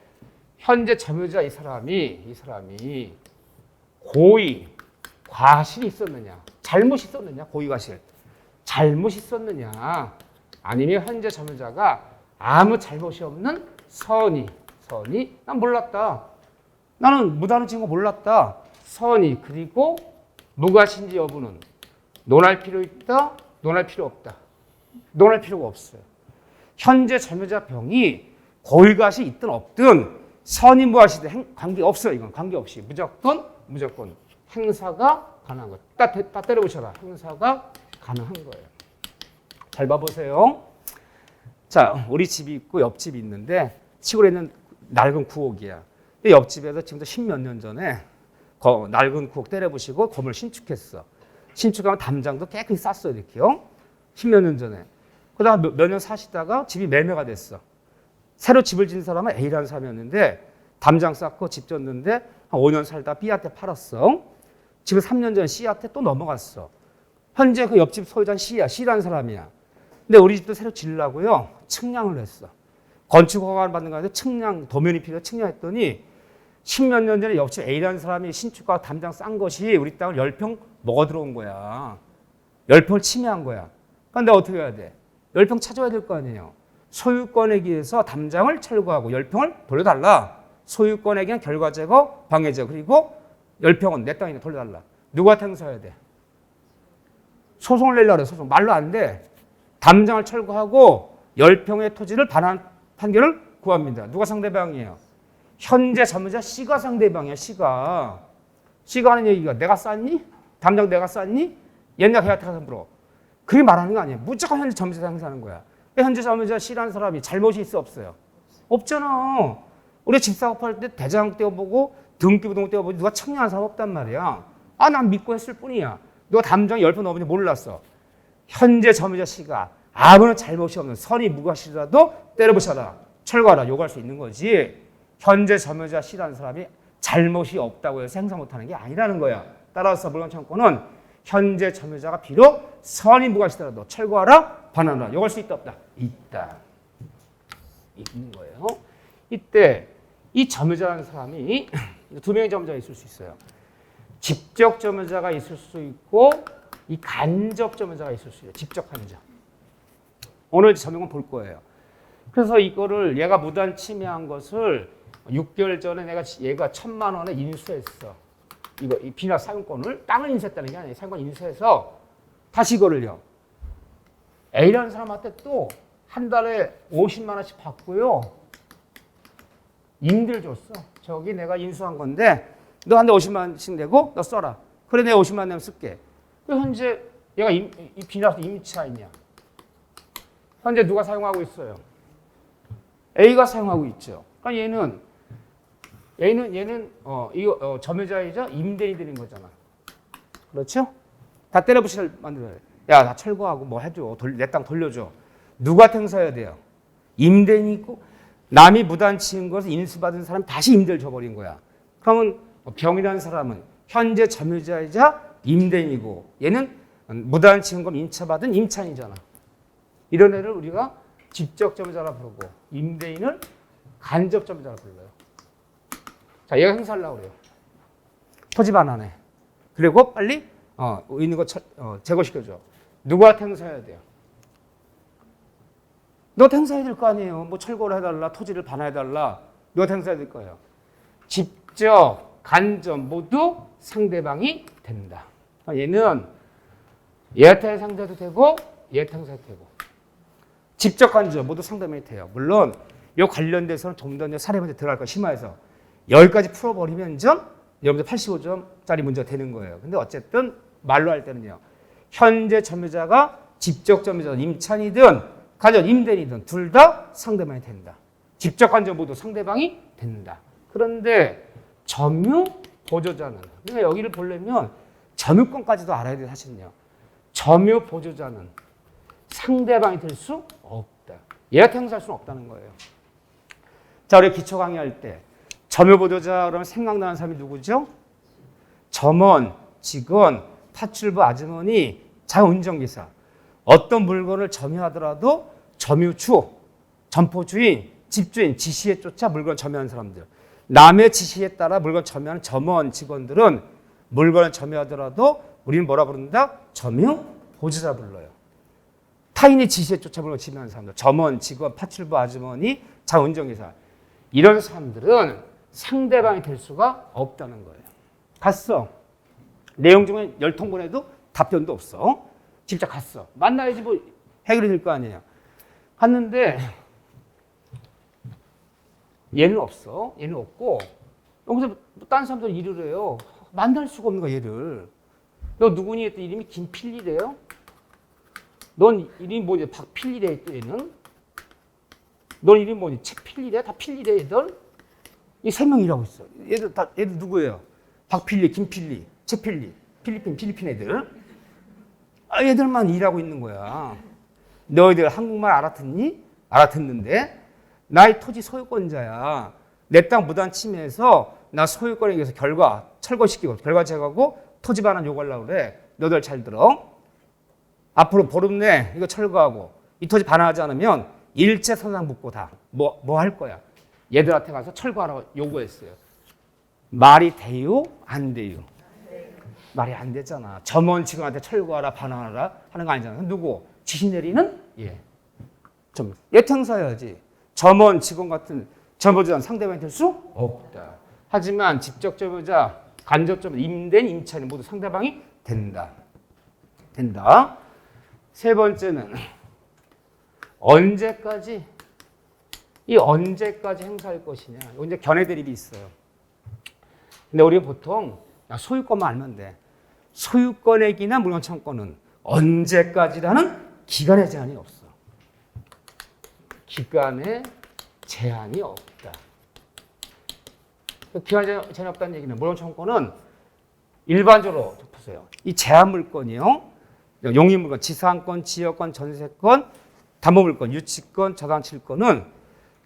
현재 점유자 이 사람이 고의, 과실이 있었느냐, 잘못이 있었느냐, 고의, 과실. 잘못이 있었느냐, 아니면 현재 점유자가 아무 잘못이 없는 선의, 난 몰랐다. 나는 무단을 지은 거 몰랐다. 선의, 그리고 무과실인지 여부는 논할 필요 있다, 논할 필요 없다. 논할 필요가 없어요. 현재 점유자 병이 고의과실이 있든 없든 선의, 무과실이든 관계없어요. 이건 관계없이 무조건 행사가 가능한 거예요. 딱 때려보셔라. 행사가 가능한 거예요. 잘 봐보세요. 자, 우리 집이 있고 옆집이 있는데 시골에 있는 낡은 구옥이야. 근데 옆집에서 지금도 10몇 년 전에 낡은 구옥 때려부시고 건물 신축했어. 신축하면 담장도 깨끗이 쌌어요. 이렇게요. 10몇 년 전에. 그다음 몇 년 사시다가 집이 매매가 됐어. 새로 집을 지은 사람은 A라는 사람이었는데 담장 쌓고 집 졌는데 한 5년 살다 B한테 팔았어. 지금 3년 전에 C한테 또 넘어갔어. 현재 그 옆집 소유자는 C라는 사람이야. 근데 우리 집도 새로 지으려고요. 측량을 했어. 건축 허가를 받는 거 아니라 측량, 도면이 필요해 측량했더니 10몇 년 전에 옆집 A라는 사람이 신축과 담장 싼 것이 우리 땅을 10평 먹어 들어온 거야. 10평을 침해한 거야. 그런데 어떻게 해야 돼? 10평 찾아야 될 거 아니에요. 소유권에 기해서 담장을 철거하고 10평을 돌려달라. 소유권에게는 결과 제거, 방해 제거, 그리고 10평은 내 땅이나 돌려달라. 누구한테 행사해야 돼? 소송을 내려고 그래. 소송. 말로 안 돼. 담장을 철거하고 10평의 토지를 반환 판결을 구합니다. 누가 상대방이에요? 현재 점유자 C가 상대방이야. C가 하는 얘기가 내가 쌌니? 담장 내가 쌌니? 옛날 걔한테 가서 물어. 그게 말하는 거 아니에요. 무조건 현재 점유자 행사하는 거야. 현재 점유자 C라는 사람이 잘못이 있어 없어요? 없잖아. 우리 집 사업할 때 대장 떼어보고 등기부등 떼어보고 누가 청량한 사람 없단 말이야. 아, 난 믿고 했을 뿐이야. 누가 담장 10번 넘은지 몰랐어. 현재 점유자 C가 아무런 잘못이 없는 선의 무과실이라도 때려부셔라. 철거하라. 요구할 수 있는 거지. 현재 점유자 C라는 사람이 잘못이 없다고 해서 행사 못하는 게 아니라는 거야. 따라서 물건 청구는 현재 점유자가 비록 선의 무과실이라도 철거하라. 반환하라. 요구할 수 있다 없다? 있다. 있는 거예요. 이때 이 점유자라는 사람이 두 명의 점유자가 있을 수 있어요. 직접 점유자가 있을 수 있고 이 간접 점유자가 있을 수 있어요. 직접 간접. 오늘 점유권 볼 거예요. 그래서 이거를 얘가 무단 침해한 것을 6개월 전에 얘가 1,000만 원에 인수했어. 이 비나 사용권을 땅을 인수했다는 게 아니에요. 사용권 인수해서 다시 이거를요. A라는 사람한테 또 한 달에 50만 원씩 받고요. 임대를 줬어. 저기 내가 인수한 건데 너 한 달 50만 원씩 내고 너 써라. 그래 내가 50만 원 내면 쓸게. 현재 얘가 이 비나서 임차인이야. 현재 누가 사용하고 있어요? A가 사용하고 있죠. 그러니까 얘는 점유자이자 임대인이 되는 거잖아. 그렇죠? 다 때려부실 만들어요. 야, 나 철거하고 뭐 해줘. 내 땅 돌려줘. 누가 행사해야 돼요? 임대인이 있고 남이 무단 지은 것을 인수받은 사람 다시 임대를 줘버린 거야. 그러면 병이라는 사람은 현재 점유자이자 임대인이고 얘는 무단 지은 것 임차받은 임차인이잖아. 이런 애를 우리가 직접 점유자라 부르고 임대인을 간접 점유자라 불러요. 자, 얘가 행사하려고 그래요. 토지 반환해. 그리고 빨리 있는 거 제거시켜줘. 누구한테 행사해야 돼요? 너한테 행사해야 될 거 아니에요. 뭐 철거를 해달라, 토지를 반환해달라. 너한테 행사해야 될 거예요. 직접, 간접 모두 상대방이 된다. 얘는 얘한테 상대도 되고 얘한테 행사해도 되고 직접, 간접 모두 상대방이 돼요. 물론 이 관련돼서는 좀 더 사례 문제 들어갈 거 심화해서 여기까지 풀어버리면 여러분들 85점짜리 문제가 되는 거예요. 근데 어쨌든 말로 할 때는요. 현재 점유자가 직접 점유자, 임차인이든 간접 임대인이든 둘 다 상대방이 된다. 직접, 간접 모두 상대방이 된다. 그런데 점유 보조자는 그러니까 여기를 보려면 점유권까지도 알아야 돼 사실은요. 점유 보조자는 상대방이 될 수 없다. 얘한테 행사할 수는 없다는 거예요. 자, 우리 기초 강의할 때 점유 보조자 그러면 생각나는 사람이 누구죠? 점원, 직원, 파출부 아주머니, 자운전기사. 어떤 물건을 점유하더라도 점유주, 점포주인, 집주인 지시에 쫓아 물건 점유하는 사람들. 남의 지시에 따라 물건 점유하는 점원 직원들은 물건을 점유하더라도 우리는 뭐라 부른다? 점유 보조자 불러요. 타인의 지시에 쫓아 물건 점유하는 사람들. 점원, 직원, 파출부 아주머니, 자운전기사. 이런 사람들은 상대방이 될 수가 없다는 거예요. 갔어. 내용 중에 10통 보내도 답변도 없어. 진짜 갔어. 만나야지 뭐 해결이 될 거 아니에요. 갔는데 얘는 없어. 얘는 없고 여기서 다른 사람들 일을 해요. 만날 수가 없는 거야 얘를. 너 누구니 했더니 이름이 김필리래요. 넌 이름이 뭐냐? 박필리래 얘는. 넌 이름이 뭐니? 책필리래? 다 필리래 얘들. 이 3명 일하고 있어. 얘들 누구예요? 박필리, 김필리, 책필리, 필리핀 애들. 얘들만 일하고 있는 거야. 너희들 한국말 알아듣니? 알아듣는데 나의 토지 소유권자야. 내 땅 무단 침해해서 나 소유권에 의해서 철거시키고 결과 제거하고 토지 반환 요구하려고 그래. 너희들 잘 들어. 앞으로 보름 내 이거 철거하고 이 토지 반환하지 않으면 일체 손상 묻고 다 뭐 할 거야. 얘들한테 가서 철거하라고 요구했어요. 말이 돼요? 안 돼요? 말이 안 되잖아. 점원 직원한테 철거하라 반환하라 하는 거 아니잖아. 누구? 지시 내리는? 예. 예탱사야지. 점원 직원 같은 점유자는 상대방이 될 수 없다. 하지만 직접 점유자, 간접 점유자, 임대인, 임차인 모두 상대방이 된다. 세 번째는 언제까지 행사할 것이냐. 이제 견해 대립이 있어요. 근데 우리가 보통 소유권만 알면 돼. 소유권액이나 물건 청구권은 언제까지라는 기간의 제한이 없어. 기간의 제한이 없다. 기간의 제한이 없다는 얘기는 물건 청구권은 일반적으로 보세요. 이 제한 물건이요. 용의 물건, 지상권, 지역권, 전세권, 담보물권, 유치권, 저당칠권은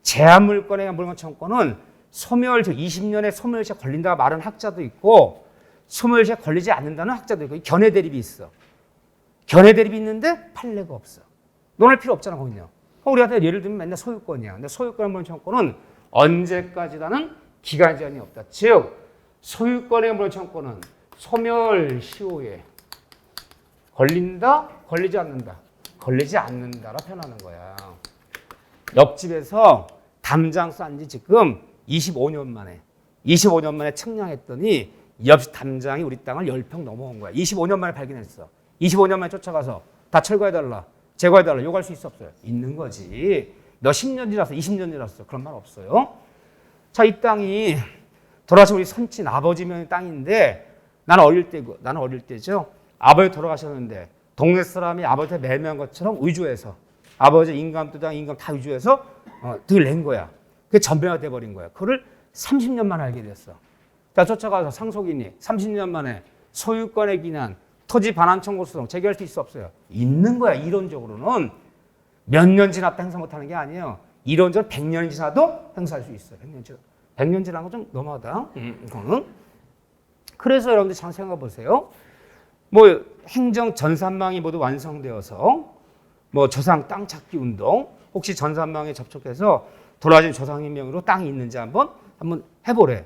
제한 물건의 물건 청구권은 소멸적 20년의 소멸시에 걸린다가 말하는 학자도 있고 소멸시에 걸리지 않는다는 학자도 있고 견해 대립이 있어. 견해 대립이 있는데 판례가 없어. 논할 필요 없잖아 거기는요. 우리한테 예를 들면 맨날 소유권이야. 근데 소유권의 물건 청구권은 언제까지라는 기간 제한이 없다. 즉 소유권의 물건 청구권은 소멸 시효에 걸린다, 걸리지 않는다. 걸리지 않는다라 표현하는 거야. 옆집에서 담장 싼 지 지금 25년 만에 측량했더니 옆집 담장이 우리 땅을 10평 넘어온 거야. 25년 만에 발견했어. 25년 만에 쫓아가서 다 철거해달라, 제거해달라 요구할 수 있어 없어요? 있는 거지. 너 10년 지났어, 20년 지났어. 그런 말 없어요. 자, 이 땅이 돌아가신 우리 선친 아버지면 땅인데 나는 어릴 때죠. 아버지 돌아가셨는데 동네 사람이 아버지한테 매매한 것처럼 위조해서 아버지 인감 두 장, 인감 다 위조해서 득을 낸 거야. 그게 전배가 돼버린 거야. 그거를 30년 만에 알게 됐어. 자, 쫓아가서 상속인이 30년 만에 소유권에 기난 토지 반환 청구 소송 제기할 수 있어 없어요? 있는 거야. 이론적으로는 몇 년 지났다 행사 못하는 게 아니에요. 이론적으로 100년이 지나도 행사할 수 있어요. 100년 지난 건 좀 너무하다. 이거는. 그래서 여러분들 잘 생각해 보세요. 뭐 행정 전산망이 모두 완성되어서 뭐 조상 땅 찾기 운동 혹시 전산망에 접촉해서 돌아가신 조상의 명의로 땅이 있는지 한번 해보래.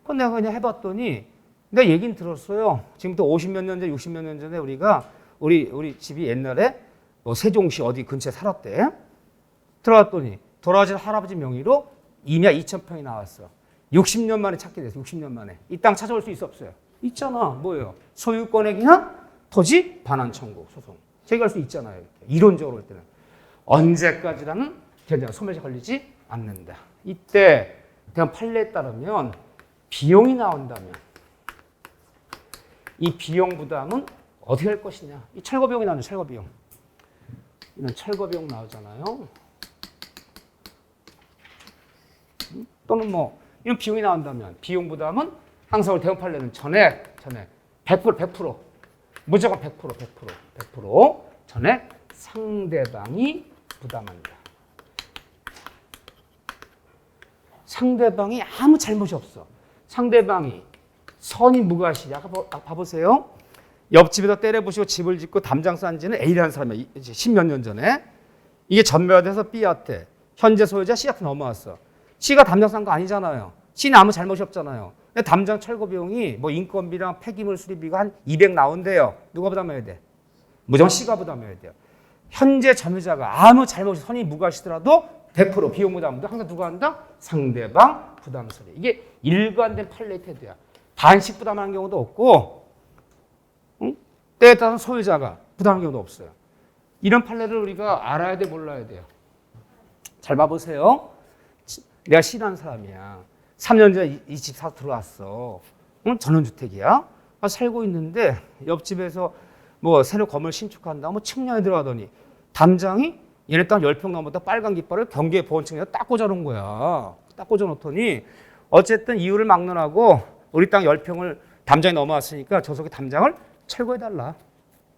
그건 내가 그냥 해봤더니 내가 얘기는 들었어요. 지금부터 50몇 년 전, 60몇 년 전에 우리 집이 옛날에 뭐 세종시 어디 근처에 살았대. 들어갔더니 돌아가신 할아버지 명의로 임야 2,000평이 나왔어. 60년 만에 찾게 됐어. 60년 만에. 이 땅 찾아올 수 있어 없어요? 있잖아. 뭐예요? 소유권에 기한 토지 반환 청구 소송. 제기할 수 있잖아요. 이론적으로 볼 때는. 언제까지라는 견제가 소멸시 걸리지 않는다. 이때 그냥 판례에 따르면 비용이 나온다면 이 비용 부담은 어떻게 할 것이냐. 이 철거 비용이 나오죠. 철거 비용. 이런 철거 비용 나오잖아요. 또는 뭐 이런 비용이 나온다면 비용 부담은 항상 우리 대형 판례는 전액 100% 무조건 100% 전액 상대방이 부담한다. 상대방이 아무 잘못이 없어. 상대방이 선이 무과시야. 봐보세요. 옆집에다 때려부시고 집을 짓고 담장 싼 지는 A라는 사람이 이제 10몇 년 전에 이게 전매가 돼서 B한테 현재 소유자 C한테 넘어왔어. C가 담장 싼 거 아니잖아요. C는 아무 잘못이 없잖아요. 근데 담장 철거 비용이 뭐 인건비랑 폐기물 수리비가 한 200 나온대요. 누가 부담해야 돼? 무조건 C가 부담해야 돼요. 현재 점유자가 아무 잘못이 선이 무과시더라도 100% 비용 부담도 항상 누가 한다? 상대방 부담 처리. 이게 일관된 판례 태도야. 반씩 부담하는 경우도 없고, 응? 때에 따라서 소유자가 부담하는 경우도 없어요. 이런 판례를 우리가 알아야 돼, 몰라야 돼요. 잘 봐보세요. 내가 C라는 사람이야. 3년 전에 이 집 사서 들어왔어. 응? 전원주택이야. 살고 있는데 옆집에서 뭐 새로 건물 신축한다. 뭐 측량에 들어가더니 담장이 얘네 땅 10평 넘었다 빨간 깃발을 경계 보온층에다 딱 꽂아놓은 거야. 딱 꽂아놓더니 어쨌든 이유를 막론하고 우리 땅 10평을 담장이 넘어왔으니까 저 속에 담장을 철거해달라.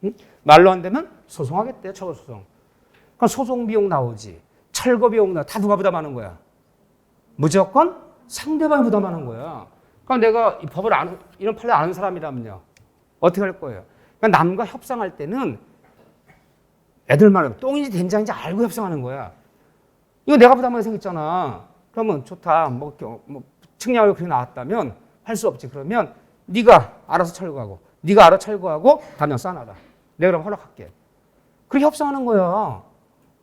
응? 말로 안 되면 소송하겠대. 철거 소송. 그럼 소송 비용 나오지. 철거 비용 다 누가 부담하는 거야? 무조건 상대방이 부담하는 거야. 그럼 내가 이 법을 이런 판례 아는 사람이라면요. 어떻게 할 거예요? 그러니까 남과 협상할 때는 애들만 똥인지 된장인지 알고 협상하는 거야. 이거 내가 부담하게 생겼잖아. 그러면 좋다. 뭐 측량하고 그렇게 나왔다면 할 수 없지. 그러면 네가 알아서 철거하고 네가 알아서 철거하고 담장 싸놔라. 내가 그럼 허락할게. 그렇게 협상하는 거야.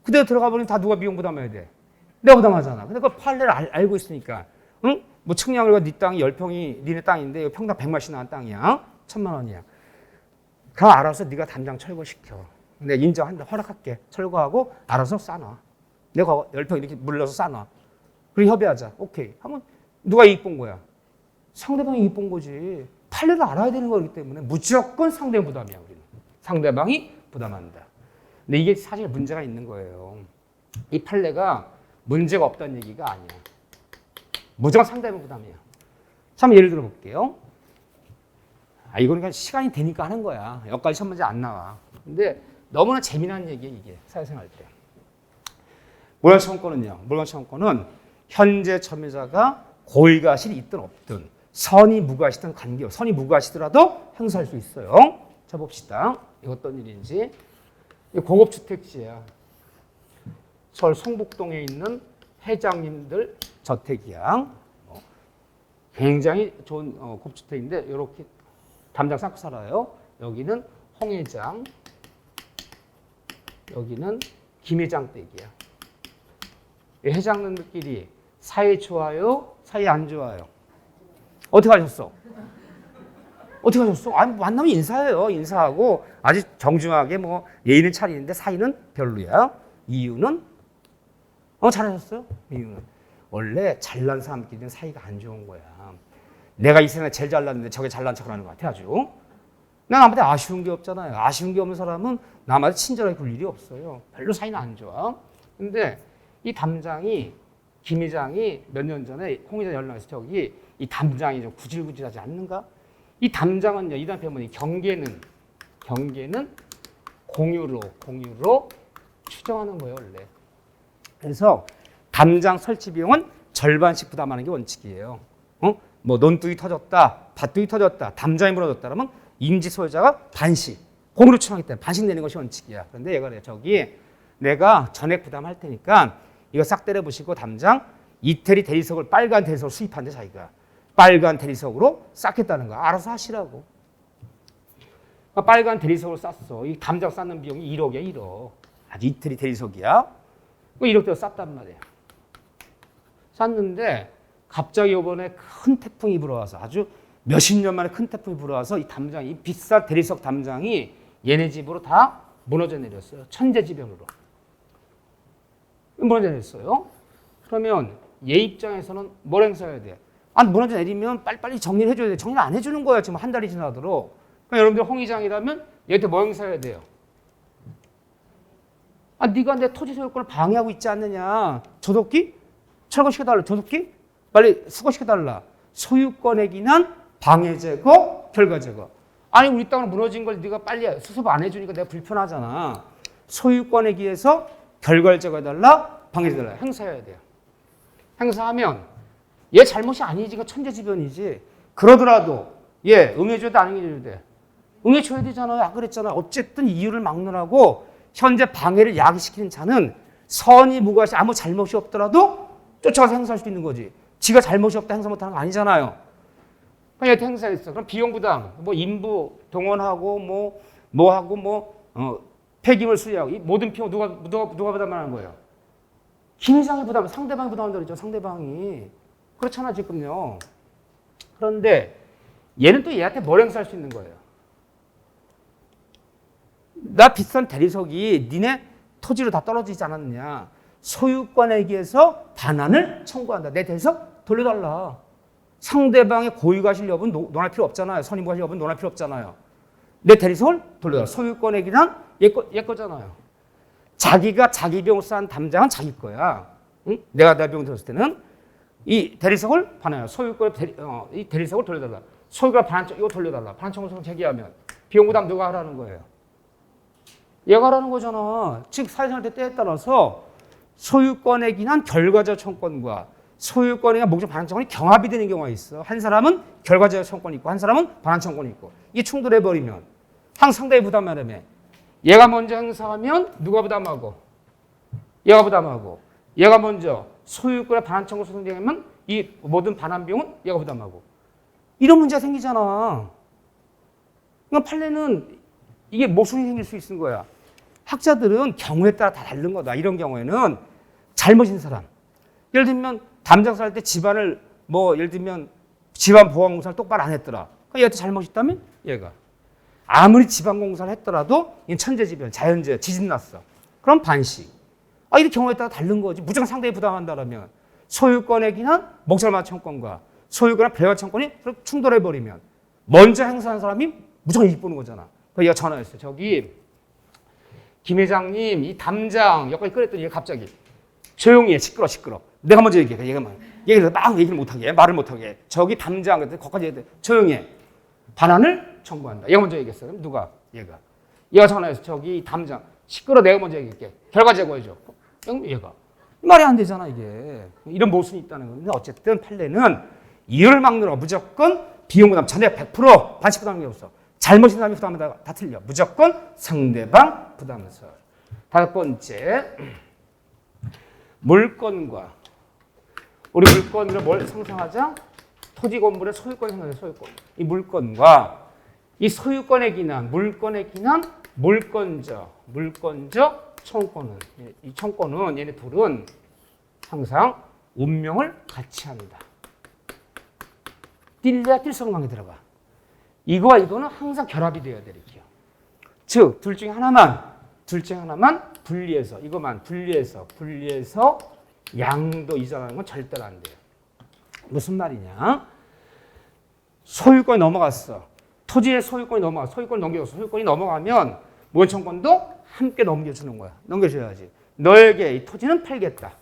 그대로 들어가 보니 다 누가 비용 부담해야 돼? 내가 부담하잖아. 근데 그 판례를 알고 있으니까. 응? 뭐 측량을 네 땅이 10평이 니네 땅인데 평당 100만씩 나온 땅이야. 1000만 원이야. 그럼 알아서 네가 담장 철거시켜. 내가 인정한다. 허락할게. 철거하고 알아서 싸놔. 내가 10평 이렇게 물러서 싸놔. 그리고 협의하자. 오케이. 하면 누가 이익 본 거야? 상대방이 이익 본 거지. 판례를 알아야 되는 거기 때문에 무조건 상대방 부담이야. 우리는. 상대방이 부담한다. 근데 이게 사실 문제가 있는 거예요. 이 판례가 문제가 없다는 얘기가 아니야. 무조건 상대방 부담이야. 참 예를 들어 볼게요. 이거는 그냥 시간이 되니까 하는 거야. 여기까지 첫 문제 안 나와. 근데 너무나 재미난 얘기야, 이게. 사회생활 때. 물권청구권은요. 물권청구권은 현재 점유자가 고의가실이 있든 없든 선이 무과시든 관계없이 선이 무과시더라도 행사할 수 있어요. 자 봅시다. 이거 어떤 일인지. 공업주택지야. 서울 성북동에 있는 회장님들 저택이야. 굉장히 좋은 공업주택인데 이렇게 담장 쌓고 살아요. 여기는 홍 회장, 여기는 김 회장 댁이야. 회장님들끼리 사이 좋아요? 사이 안 좋아요? 어떻게 하셨어? 어떻게 하셨어? 아니, 만나면 인사해요. 인사하고 아주 정중하게 뭐 예의는 차리는데 사이는 별로야. 이유는? 잘하셨어요? 이유는? 원래 잘난 사람끼리는 사이가 안 좋은 거야. 내가 이 세상에 제일 잘났는데 저게 잘난 척을 하는 것 같아 아주. 난 남한테 아쉬운 게 없잖아요. 아쉬운 게 없는 사람은 남한테 친절하게 굴 일이 없어요. 별로 사이는 안 좋아. 근데 이 담장이 김 회장이 몇 년 전에 홍 회장 연락해서 저기 이 담장이 좀 구질구질하지 않는가? 이 담장은요. 이 다음 표현이 경계는 공유로 추정하는 거예요 원래. 그래서 담장 설치 비용은 절반씩 부담하는 게 원칙이에요. 뭐 논둑이 터졌다, 밭둑이 터졌다, 담장이 무너졌다 그러면 임지 소유자가 반씩 공유로 추정하기 때문에 반씩 내는 것이 원칙이야. 그런데 얘가 그래 저기 내가 전액 부담할 테니까 이거 싹 때려부시고 담장 이태리 대리석을 빨간 대리석을 수입한대 자기가. 빨간 대리석으로 쌓겠다는 거야. 알아서 하시라고. 그러니까 빨간 대리석을 쌌어. 이 담장 쌓는 비용이 1억이야 1억. 아주 이태리 대리석이야. 1억대로 쌌단 말이야. 쌌는데 갑자기 이번에 큰 태풍이 불어와서 아주 몇십 년 만에 큰 태풍이 불어와서 이 담장이 비싼 대리석 담장이 얘네 집으로 다 무너져 내렸어요. 천재지변으로. 무너져 내렸어요. 그러면 얘 입장에서는 뭘 행사해야 돼? 무너져 내리면 빨리빨리 정리를 해줘야 돼. 정리를 안 해주는 거야. 지금 한 달이 지나도록. 그러니까 여러분들 홍 회장이라면 얘한테 뭐 행사해야 돼요? 네가 내 토지 소유권을 방해하고 있지 않느냐. 조속히 철거시켜달라. 조속히 빨리 수거시켜달라. 소유권에 기한 방해 제거, 결과 제거. 우리 땅으로 무너진 걸 네가 빨리 수습 안 해주니까 내가 불편하잖아. 소유권에 기해서 결과를 제거해달라, 방해해달라. 행사해야 돼요. 행사하면 얘 잘못이 아니지. 이거 천재지변이지. 그러더라도 얘 응해줘야 돼, 안 응해줘야 돼? 응해줘야 되잖아요. 그랬잖아. 어쨌든 이유를 막론하고 현재 방해를 야기시키는 자는 선이 무과시 아무 잘못이 없더라도 쫓아가서 행사할 수 있는 거지. 지가 잘못이 없다 행사 못하는 거 아니잖아요. 그냥 얘한테 행사했어. 그럼 비용 부담, 뭐 인부 동원하고 뭐 하고 폐기물 수리하고 이 모든 비용 누가 부담하는 거예요? 김 회장이 부담, 상대방이 부담한다고 그랬죠. 상대방이. 그렇잖아 지금요. 그런데 얘는 또 얘한테 뭘 행사할 수 있는 거예요? 나 비싼 대리석이 니네 토지로 다 떨어지지 않았느냐. 소유권에게서 반환을 청구한다. 내 대리석 돌려달라. 상대방의 고유가실 여부는 논할 필요 없잖아요. 선임가실 여부는 논할 필요 없잖아요. 내 대리석을 돌려달라. 소유권에게는 얘 거잖아요. 자기가 자기 비용을 싼 담장은 자기 거야. 응? 내가 내 비용 들었을 때는 이 대리석을 반환해요. 소유권의 이 대리석을 돌려달라. 소유권 반환 이거 돌려달라. 반환 청구서를 제기하면 비용 부담 누가 하라는 거예요? 얘가 하라는 거잖아. 즉 사회생활 때에 따라서 소유권에 기한 결과적 청구권과 소유권에 기한 목적 반환 청구권이 경합이 되는 경우가 있어. 한 사람은 결과적 청구권이 있고 한 사람은 반환 청구권이 있고 이게 충돌해 버리면 항상 상대의 부담하려면 얘가 먼저 행사하면 누가 부담하고 얘가 부담하고 얘가 먼저 소유권의 반환 청구 소송되면 이 모든 반환 비용은 얘가 부담하고 이런 문제가 생기잖아. 그러니까 판례는 이게 모순이 생길 수 있는 거야. 학자들은 경우에 따라 다 다른 거다. 이런 경우에는 잘못인 사람. 예를 들면 담장사 할 때 집안을 예를 들면 집안 보안공사를 똑바로 안 했더라. 그러니까 얘한테 잘못이 있다면 얘가. 아무리 집안공사를 했더라도 얘는 천재지변, 자연재해, 지진 났어. 그럼 반시. 이게 경우에 따라 다른 거지. 무조건 상대에 부담한다면 소유권에 기한 목적반 청구권과 소유권의 배와 청구권이 충돌해버리면 먼저 행사한 사람이 무조건 이익 보는 거잖아. 그래서 얘가 전화했어요. 저기 김 회장님 이 담장 여기까지 끌었더니 얘가 갑자기 조용히 해. 시끄러. 내가 먼저 얘기해. 얘기를 막 얘기를 못하게 말을 못하게 저기 담장 거기까지 얘기해. 조용히 해. 반환을 청구한다. 얘가 먼저 얘기했어요. 그럼 누가? 얘가 전화해서 저기 담장 시끄러. 내가 먼저 얘기할게. 결과 제고해줘. 얘가 말이 안 되잖아 이게. 이런 모순이 있다는 건데 어쨌든 판례는 이를 막느라 무조건 비용 부담 전액 100% 반씩 부담하는 게 없어. 잘못인 사람이 부담하면 다 틀려. 무조건 상대방 부담해서. 다섯 번째, 물건과 우리 물건으로 뭘 상상하자? 토지 건물의 소유권을 상상해. 소유권. 이 물건과 이 소유권에 기한 물건에 기한 물권적 청구권은 이 청구권은 얘네 둘은 항상 운명을 같이 한다. 뛸래야 뛸 수 없는 관계 들어가. 이거와 이거는 항상 결합이 되어야 되겠죠. 즉, 둘 중에 하나만 분리해서, 이것만 분리해서 양도 이전하는 건 절대로 안 돼요. 무슨 말이냐? 소유권이 넘어갔어. 토지의 소유권이 넘어갔어. 소유권이 넘겨줬어. 소유권이 넘어가면 무언청권도 함께 넘겨주는 거야. 넘겨줘야지. 너에게 이 토지는 팔겠다.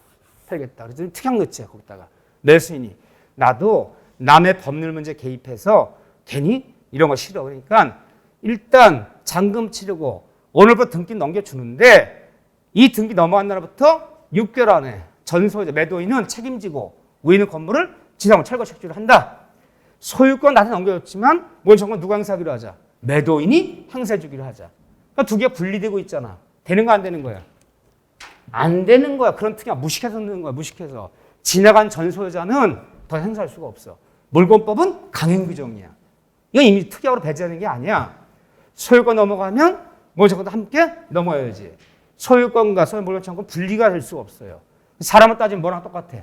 그래서 특약 넣지, 거기다가. 내 수인이. 나도 남의 법률 문제 개입해서 괜히 이런 거 싫어. 그러니까 일단 잔금 치르고 오늘부터 등기 넘겨주는데 이 등기 넘어간 날부터 6개월 안에 전소유자 매도인은 책임지고 위에 있는 건물을 지상으로 철거시키기로 한다. 소유권 나한테 넘겨줬지만 무언청권 누가 행사하기로 하자. 매도인이 행사해 주기로 하자. 그러니까 두 개가 분리되고 있잖아. 되는 거 안 되는 거야? 안 되는 거야. 그런 특이한 무식해서 넣는 거야. 무식해서. 지나간 전소유자는 더 행사할 수가 없어. 물권법은 강행 규정이야. 이건 이미 특약으로 배제하는 게 아니야. 소유권 넘어가면 무언청권도 함께 넘어야지. 소유권과 소유물권청권 분리가 될 수가 없어요. 사람을 따지면 뭐랑 똑같아?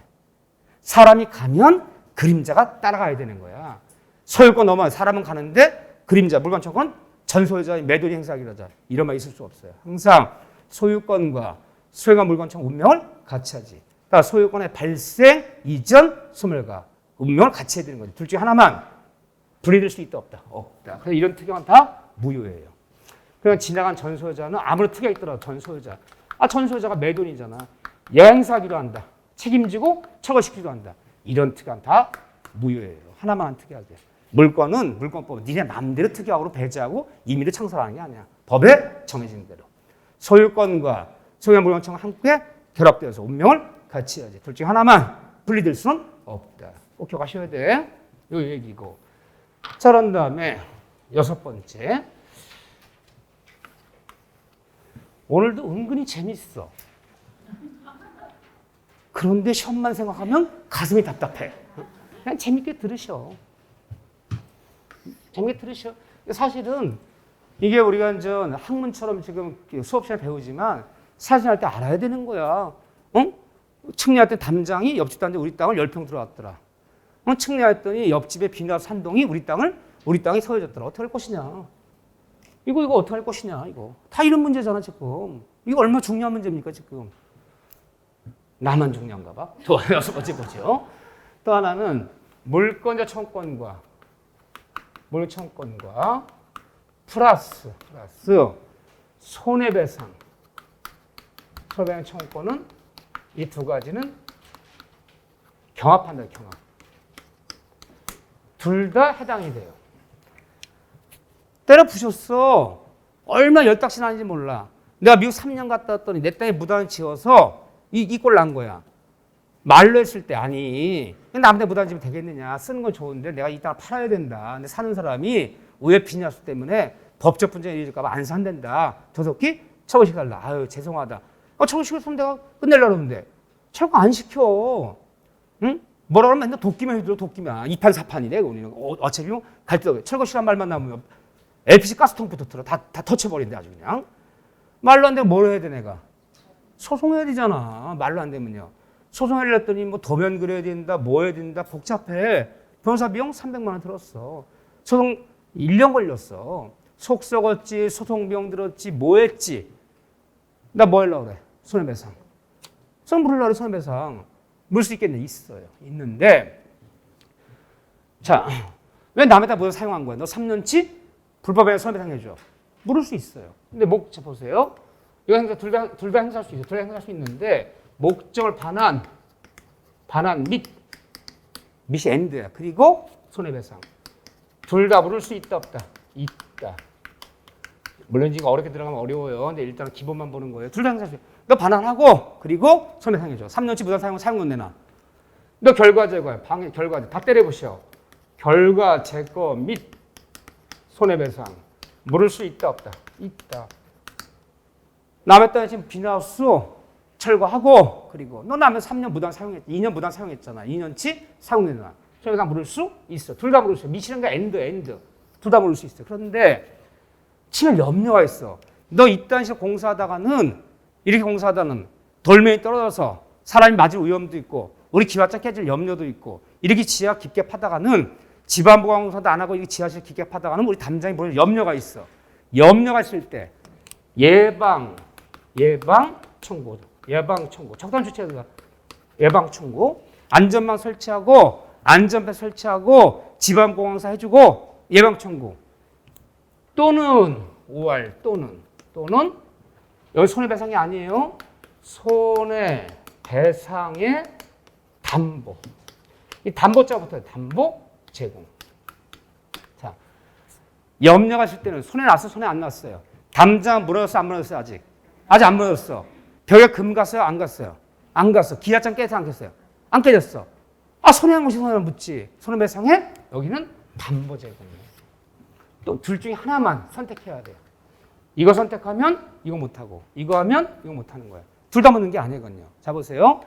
사람이 가면 그림자가 따라가야 되는 거야. 소유권 넘어가면 사람은 가는데 그림자, 물권청권 전소유자의 매도인이 행사하기로 하자. 이런 말 있을 수 없어요. 항상 소유권과 소유권 물권청권 운명을 같이 하지. 그러니까 소유권의 발생, 이전, 소멸과 운명을 같이 해야 되는 거지. 둘 중에 하나만 분리될 수 있다 없다? 없다. 그래서 이런 특약은 다 무효예요. 그냥 지나간 전소유자는 아무리 특약이 있더라도 전소유자. 전소유자가 매도인이잖아. 얘가 행사하기로 한다. 책임지고 철거시키기로 한다. 이런 특약은 다 무효예요. 하나만 특약이야. 물권은 물권법 니네 마음대로 특약으로 배제하고 임의로 창설하는 게 아니야. 법에 정해진 대로. 소유권과 소유권 물권청은 함께 결합되어서 운명을 같이 해야지. 둘 중에 하나만 분리될 수는 없다. 꼭 기억하셔야 돼. 요 얘기고. 자, 그런 다음에 여섯 번째. 오늘도 은근히 재밌어. 그런데 시험만 생각하면 가슴이 답답해. 그냥 재밌게 들으셔. 재밌게 들으셔. 사실은 이게 우리가 이제 학문처럼 지금 수업 시간에 배우지만 사진할 때 알아야 되는 거야. 측량할 때 담장이 옆집 단지 우리 땅을 10평 들어왔더라. 측량했더니 옆집에 비나 산동이 우리 땅이 서해졌더라. 어떻게 할 것이냐. 이거 어떻게 할 것이냐. 이거 다 이런 문제잖아 지금. 이거 얼마나 중요한 문제입니까 지금. 나만 중요한가 봐. 또 6번째 보죠. 또 하나는 물권자 청권과 물청권과 플러스 손해배상 청권은 이 두 가지는 경합한다. 경합. 둘 다 해당이 돼요. 때려 부셨어. 얼마나 열딱지 나는지 몰라. 내가 미국 3년 갔다 왔더니 내 땅에 무단을 지어서 이 꼴 난 거야. 말로 했을 때 아니 남한테 무단 지면 되겠느냐. 쓰는 건 좋은데 내가 이 땅을 팔아야 된다. 근데 사는 사람이 오해 비냐수 때문에 법적 분쟁이 일어날까 봐 안 산댄다. 조속히 처벌시켜달라. 아유 죄송하다. 처벌시켰으면 내가 끝내려고 하는데 처벌 안 시켜. 응? 뭐라 그러면 맨날 도끼만 해도 도끼만. 2판 4판이래. 우리는 어차피 갈 데도 없고 철거시란 말만 나오면 LPG 가스통부터 들어. 다 터쳐버린대 아주 그냥. 말로 안 되면 뭘 해야 돼 내가. 소송해야 되잖아. 말로 안 되면요. 소송하려 했더니 뭐 도면 그려야 된다. 뭐 해야 된다. 복잡해. 변호사 비용 300만 원 들었어. 소송 1년 걸렸어. 속 썩었지. 소송 비용 들었지. 뭐 했지. 나 뭐 하려고 그래. 손해배상. 손 물으려고 그래. 손해배상. 물 수 있겠네. 있어요. 있는데 자, 왜 남에다 뭘 사용한 거야? 너 3년치 불법에 손해배상 해줘. 물을 수 있어요. 근데 목적 보세요. 이거 행사 둘 다 행사할 수 있어요. 둘 다 행사할 수 있는데 목적을 반환 밑이 엔드야. 그리고 손해배상. 둘 다 물을 수 있다 없다? 있다. 물론 이거 어렵게 들어가면 어려워요. 근데 일단 기본만 보는 거예요. 둘 다 행사할 수 있어요. 너 반환하고 그리고 손해배상 해줘. 3년치 무단 사용은 내놔. 너 결과 제거야. 방해 결과 다 때려보셔. 결과 제거 및 손해배상. 물을 수 있다 없다? 있다. 남의 땅에 지금 비나우스 철거하고 그리고 너 남의 3년 무단 사용했 2년 무단 사용했잖아. 2년치 사용내놔. 손해배상 물을 수 있어. 둘 다 물을 수 있어. 미치는 게 엔드. 둘 다 물을 수 있어. 그런데 치면 염려가 있어. 너 이딴 식으로 공사하다가는 이렇게 공사하다는 돌멩이 떨어져서 사람이 맞을 위험도 있고 우리 기와차 깨질 염려도 있고 이렇게 지하 깊게 파다가는 집안보강공사도 안 하고 이렇게 지하실 깊게 파다가는 우리 담장이 뭘 염려가 있어. 염려가 있을 때 예방 청구. 적당 조치가 예방 청구. 안전망 설치하고 안전배 설치하고 집안보강공사 해주고 예방 청구. 또는 5할 또는 여기 손해배상이 아니에요. 손해배상의 담보. 이 담보자부터 담보 제공. 자, 염려가 있을 때는 손해 났어, 손해 안 났어요. 담장 무너졌어, 안 무너졌어요, 아직 안 무너졌어. 벽에 금 갔어요, 안 갔어요? 안 갔어. 기아장 깨서 안 깼어요? 안 깨졌어. 손해한 것이 손해를 묻지. 손해배상에 여기는 담보 제공이에요. 또 둘 중에 하나만 선택해야 돼요. 이거 선택하면 이거 못하고 이거 하면 이거 못하는 거야. 둘 다 묻는 게 아니거든요. 자 보세요.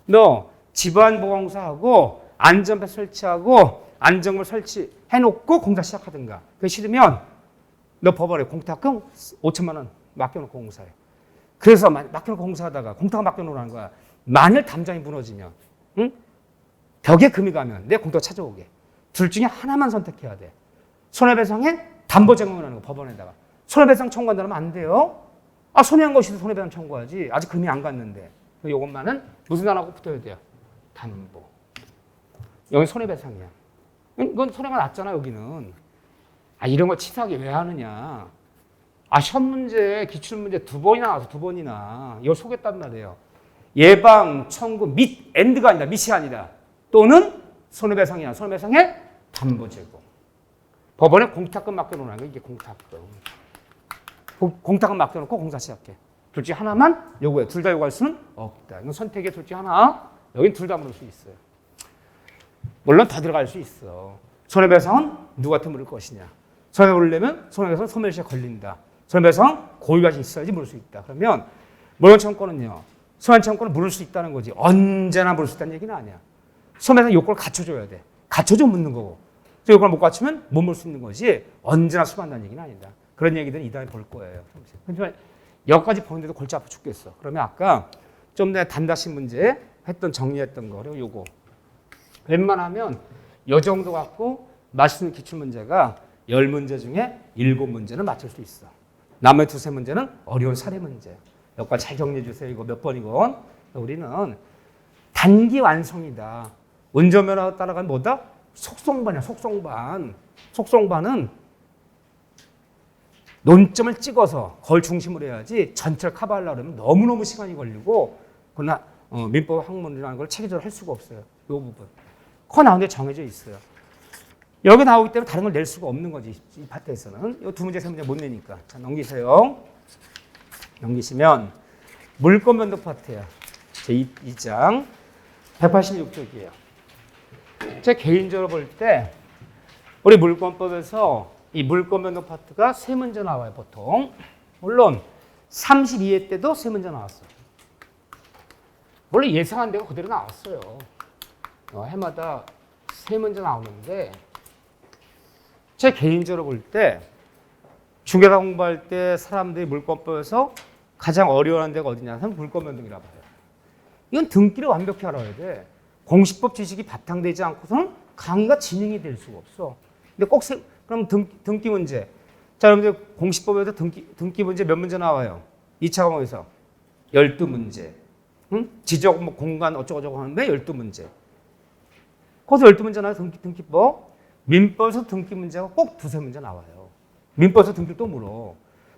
너 집안보강공사하고 안전배 설치하고 안전물 설치해놓고 공사 시작하든가. 그게 싫으면 너 법원에 공탁금 5천만 원 맡겨놓고 공사해. 그래서 맡겨놓고 공사하다가 공탁금 맡겨놓으라는 거야. 만일 담장이 무너지면 응? 벽에 금이 가면 내 공탁 찾아오게. 둘 중에 하나만 선택해야 돼. 손해배상에 담보 제공을 하는 거 법원에다가. 손해배상 청구한다면 안 돼요. 손해한 것이 손해배상 청구하지. 아직 금이 안 갔는데. 이것만은 무슨 단하고 붙어야 돼요? 담보. 여기 손해배상이야. 이건 손해가 났잖아 여기는. 이런 거 치사하게 왜 하느냐. 시험 문제, 기출문제 2번이나 나와서 2번이나. 이걸 속였단 말이에요. 예방, 청구, 밑, 엔드가 아니다. 밑이 아니다. 또는 손해배상이야. 손해배상에 담보 제공. 법원에 공탁금 맡겨놓는 거 이게 공탁금. 공탁금 맡겨놓고 공사 시작해. 둘 중에 하나만 요구해. 둘 다 요구할 수는 없다. 이건 선택의 둘 중에 하나. 여긴 둘 다 물을 수 있어요. 물론 더 들어갈 수 있어. 손해배상은 누구한테 물을 것이냐. 손해 물려면 손해배상 소멸시에 걸린다. 손해배상 고의가 있어야지 물을 수 있다. 그러면 물건청구는요. 소환청구권을 물을 수 있다는 거지. 언제나 물을 수 있다는 얘기는 아니야. 소매상 요건을 갖춰줘야 돼. 갖춰줘 묻는 거고. 그 요건을 못 갖추면 못 물 수 있는 거지. 언제나 수반다는 얘기는 아니다. 그런 얘기들은 이 다음에 볼 거예요. 하지만 여기까지 보는데도 골치 아파 죽겠어. 그러면 아까 좀 전에 단다시 문제 했던 정리했던 거 그리고 요거 웬만하면 요 정도 갖고 맛있는 기출문제가 10문제 중에 7문제는 맞출 수 있어. 남의 두세 문제는 어려운 사례 문제. 여기까지 잘 정리해 주세요. 이거 몇 번이건. 우리는 단기 완성이다. 운전면허 따라가면 뭐다? 속성반이야. 속성반. 속성반은 논점을 찍어서 그걸 중심으로 해야지 전체를 커버하려고 그러면 너무너무 시간이 걸리고 그러나 민법 학문이라는 걸 체계적으로 할 수가 없어요. 이 부분. 그거 나오는데 정해져 있어요. 여기 나오기 때문에 다른 걸 낼 수가 없는 거지. 이 파트에서는. 이 두 문제, 세 문제 못 내니까. 자, 넘기세요. 넘기시면 물권변도 파트야. 제2장 186쪽이에요. 제 개인적으로 볼 때 우리 물권법에서 이 물권변도 파트가 세 문제 나와요. 보통. 물론 32회 때도 세 문제 나왔어요. 원래 예상한 대로 그대로 나왔어요. 해마다 세 문제 나오는데 제 개인적으로 볼 때 중개사 공부할 때 사람들이 물권법에서 가장 어려워하는 데가 어디냐 하면 물권변동이라 봐요. 이건 등기를 완벽히 알아야 돼. 공시법 지식이 바탕되지 않고서는 강의가 진행이 될 수가 없어. 근데 꼭 그럼 등기 문제. 자, 여러분들 공시법에서 등기 문제 몇 문제 나와요? 2차 과목에서 12문제. 응? 지적 뭐 공간 어쩌고저쩌고 하는데 12문제. 거기서 12문제 나와요. 등기법. 민법에서 등기 문제가 꼭 두세 문제 나와요. 민법에서 등기 또 물어.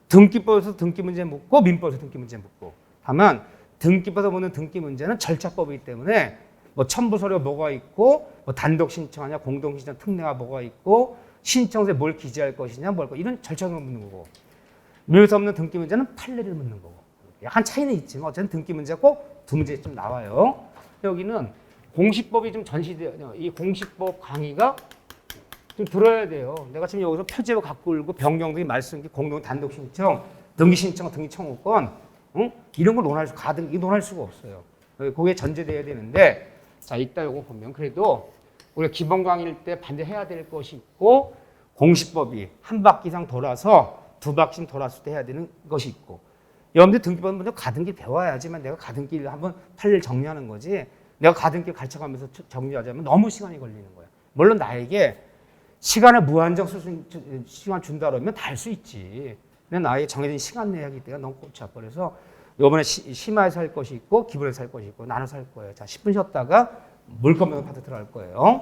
등기법에서 등기 문제 묻고 민법에서 등기 문제 묻고. 다만 등기법에서 묻는 등기 문제는 절차법이기 때문에 뭐 첨부 서류가 뭐가 있고 뭐 단독 신청하냐 공동 신청 특례가 뭐가 있고 신청서에 뭘 기재할 것이냐 뭘 이런 절차를 묻는 거고. 민법에서 묻는 등기 문제는 판례를 묻는 거고. 약간 차이는 있지만 어쨌든 등기 문제가 꼭 두 문제쯤 나와요. 여기는 공시법이 좀 전시돼요. 이 공시법 강의가 좀 들어야 돼요. 내가 지금 여기서 표제로 갖고 울고 변경등기 말씀기 공동 단독 신청 등기 신청 등기 청구권 응? 이런 걸 논할 수가 없어요. 그게 전제돼야 되는데 자 이따 요거 보면 그래도 우리가 기본 강의일 때 반드시 해야 될 것이 있고 공시법이 한 바퀴 이상 돌아서 두 바퀴 돌았을 때 해야 되는 것이 있고 여러분들 등기법은 먼저 가등기 배워야지만 내가 가등기를 한번 판례를 정리하는 거지 내가 가등기 가르쳐가면서 정리하자면 너무 시간이 걸리는 거야. 물론 나에게 시간을 무한정 시간 준다 그러면 다 할 수 있지. 근데 나에게 정해진 시간 내에 하기 때문에 너무 골치 아파. 그래서 이번에 심화해서 할 것이 있고 기본에서 할 것이 있고 나눠서 할 거예요. 자, 10분 쉬었다가 물권변도 파트 들어갈 거예요.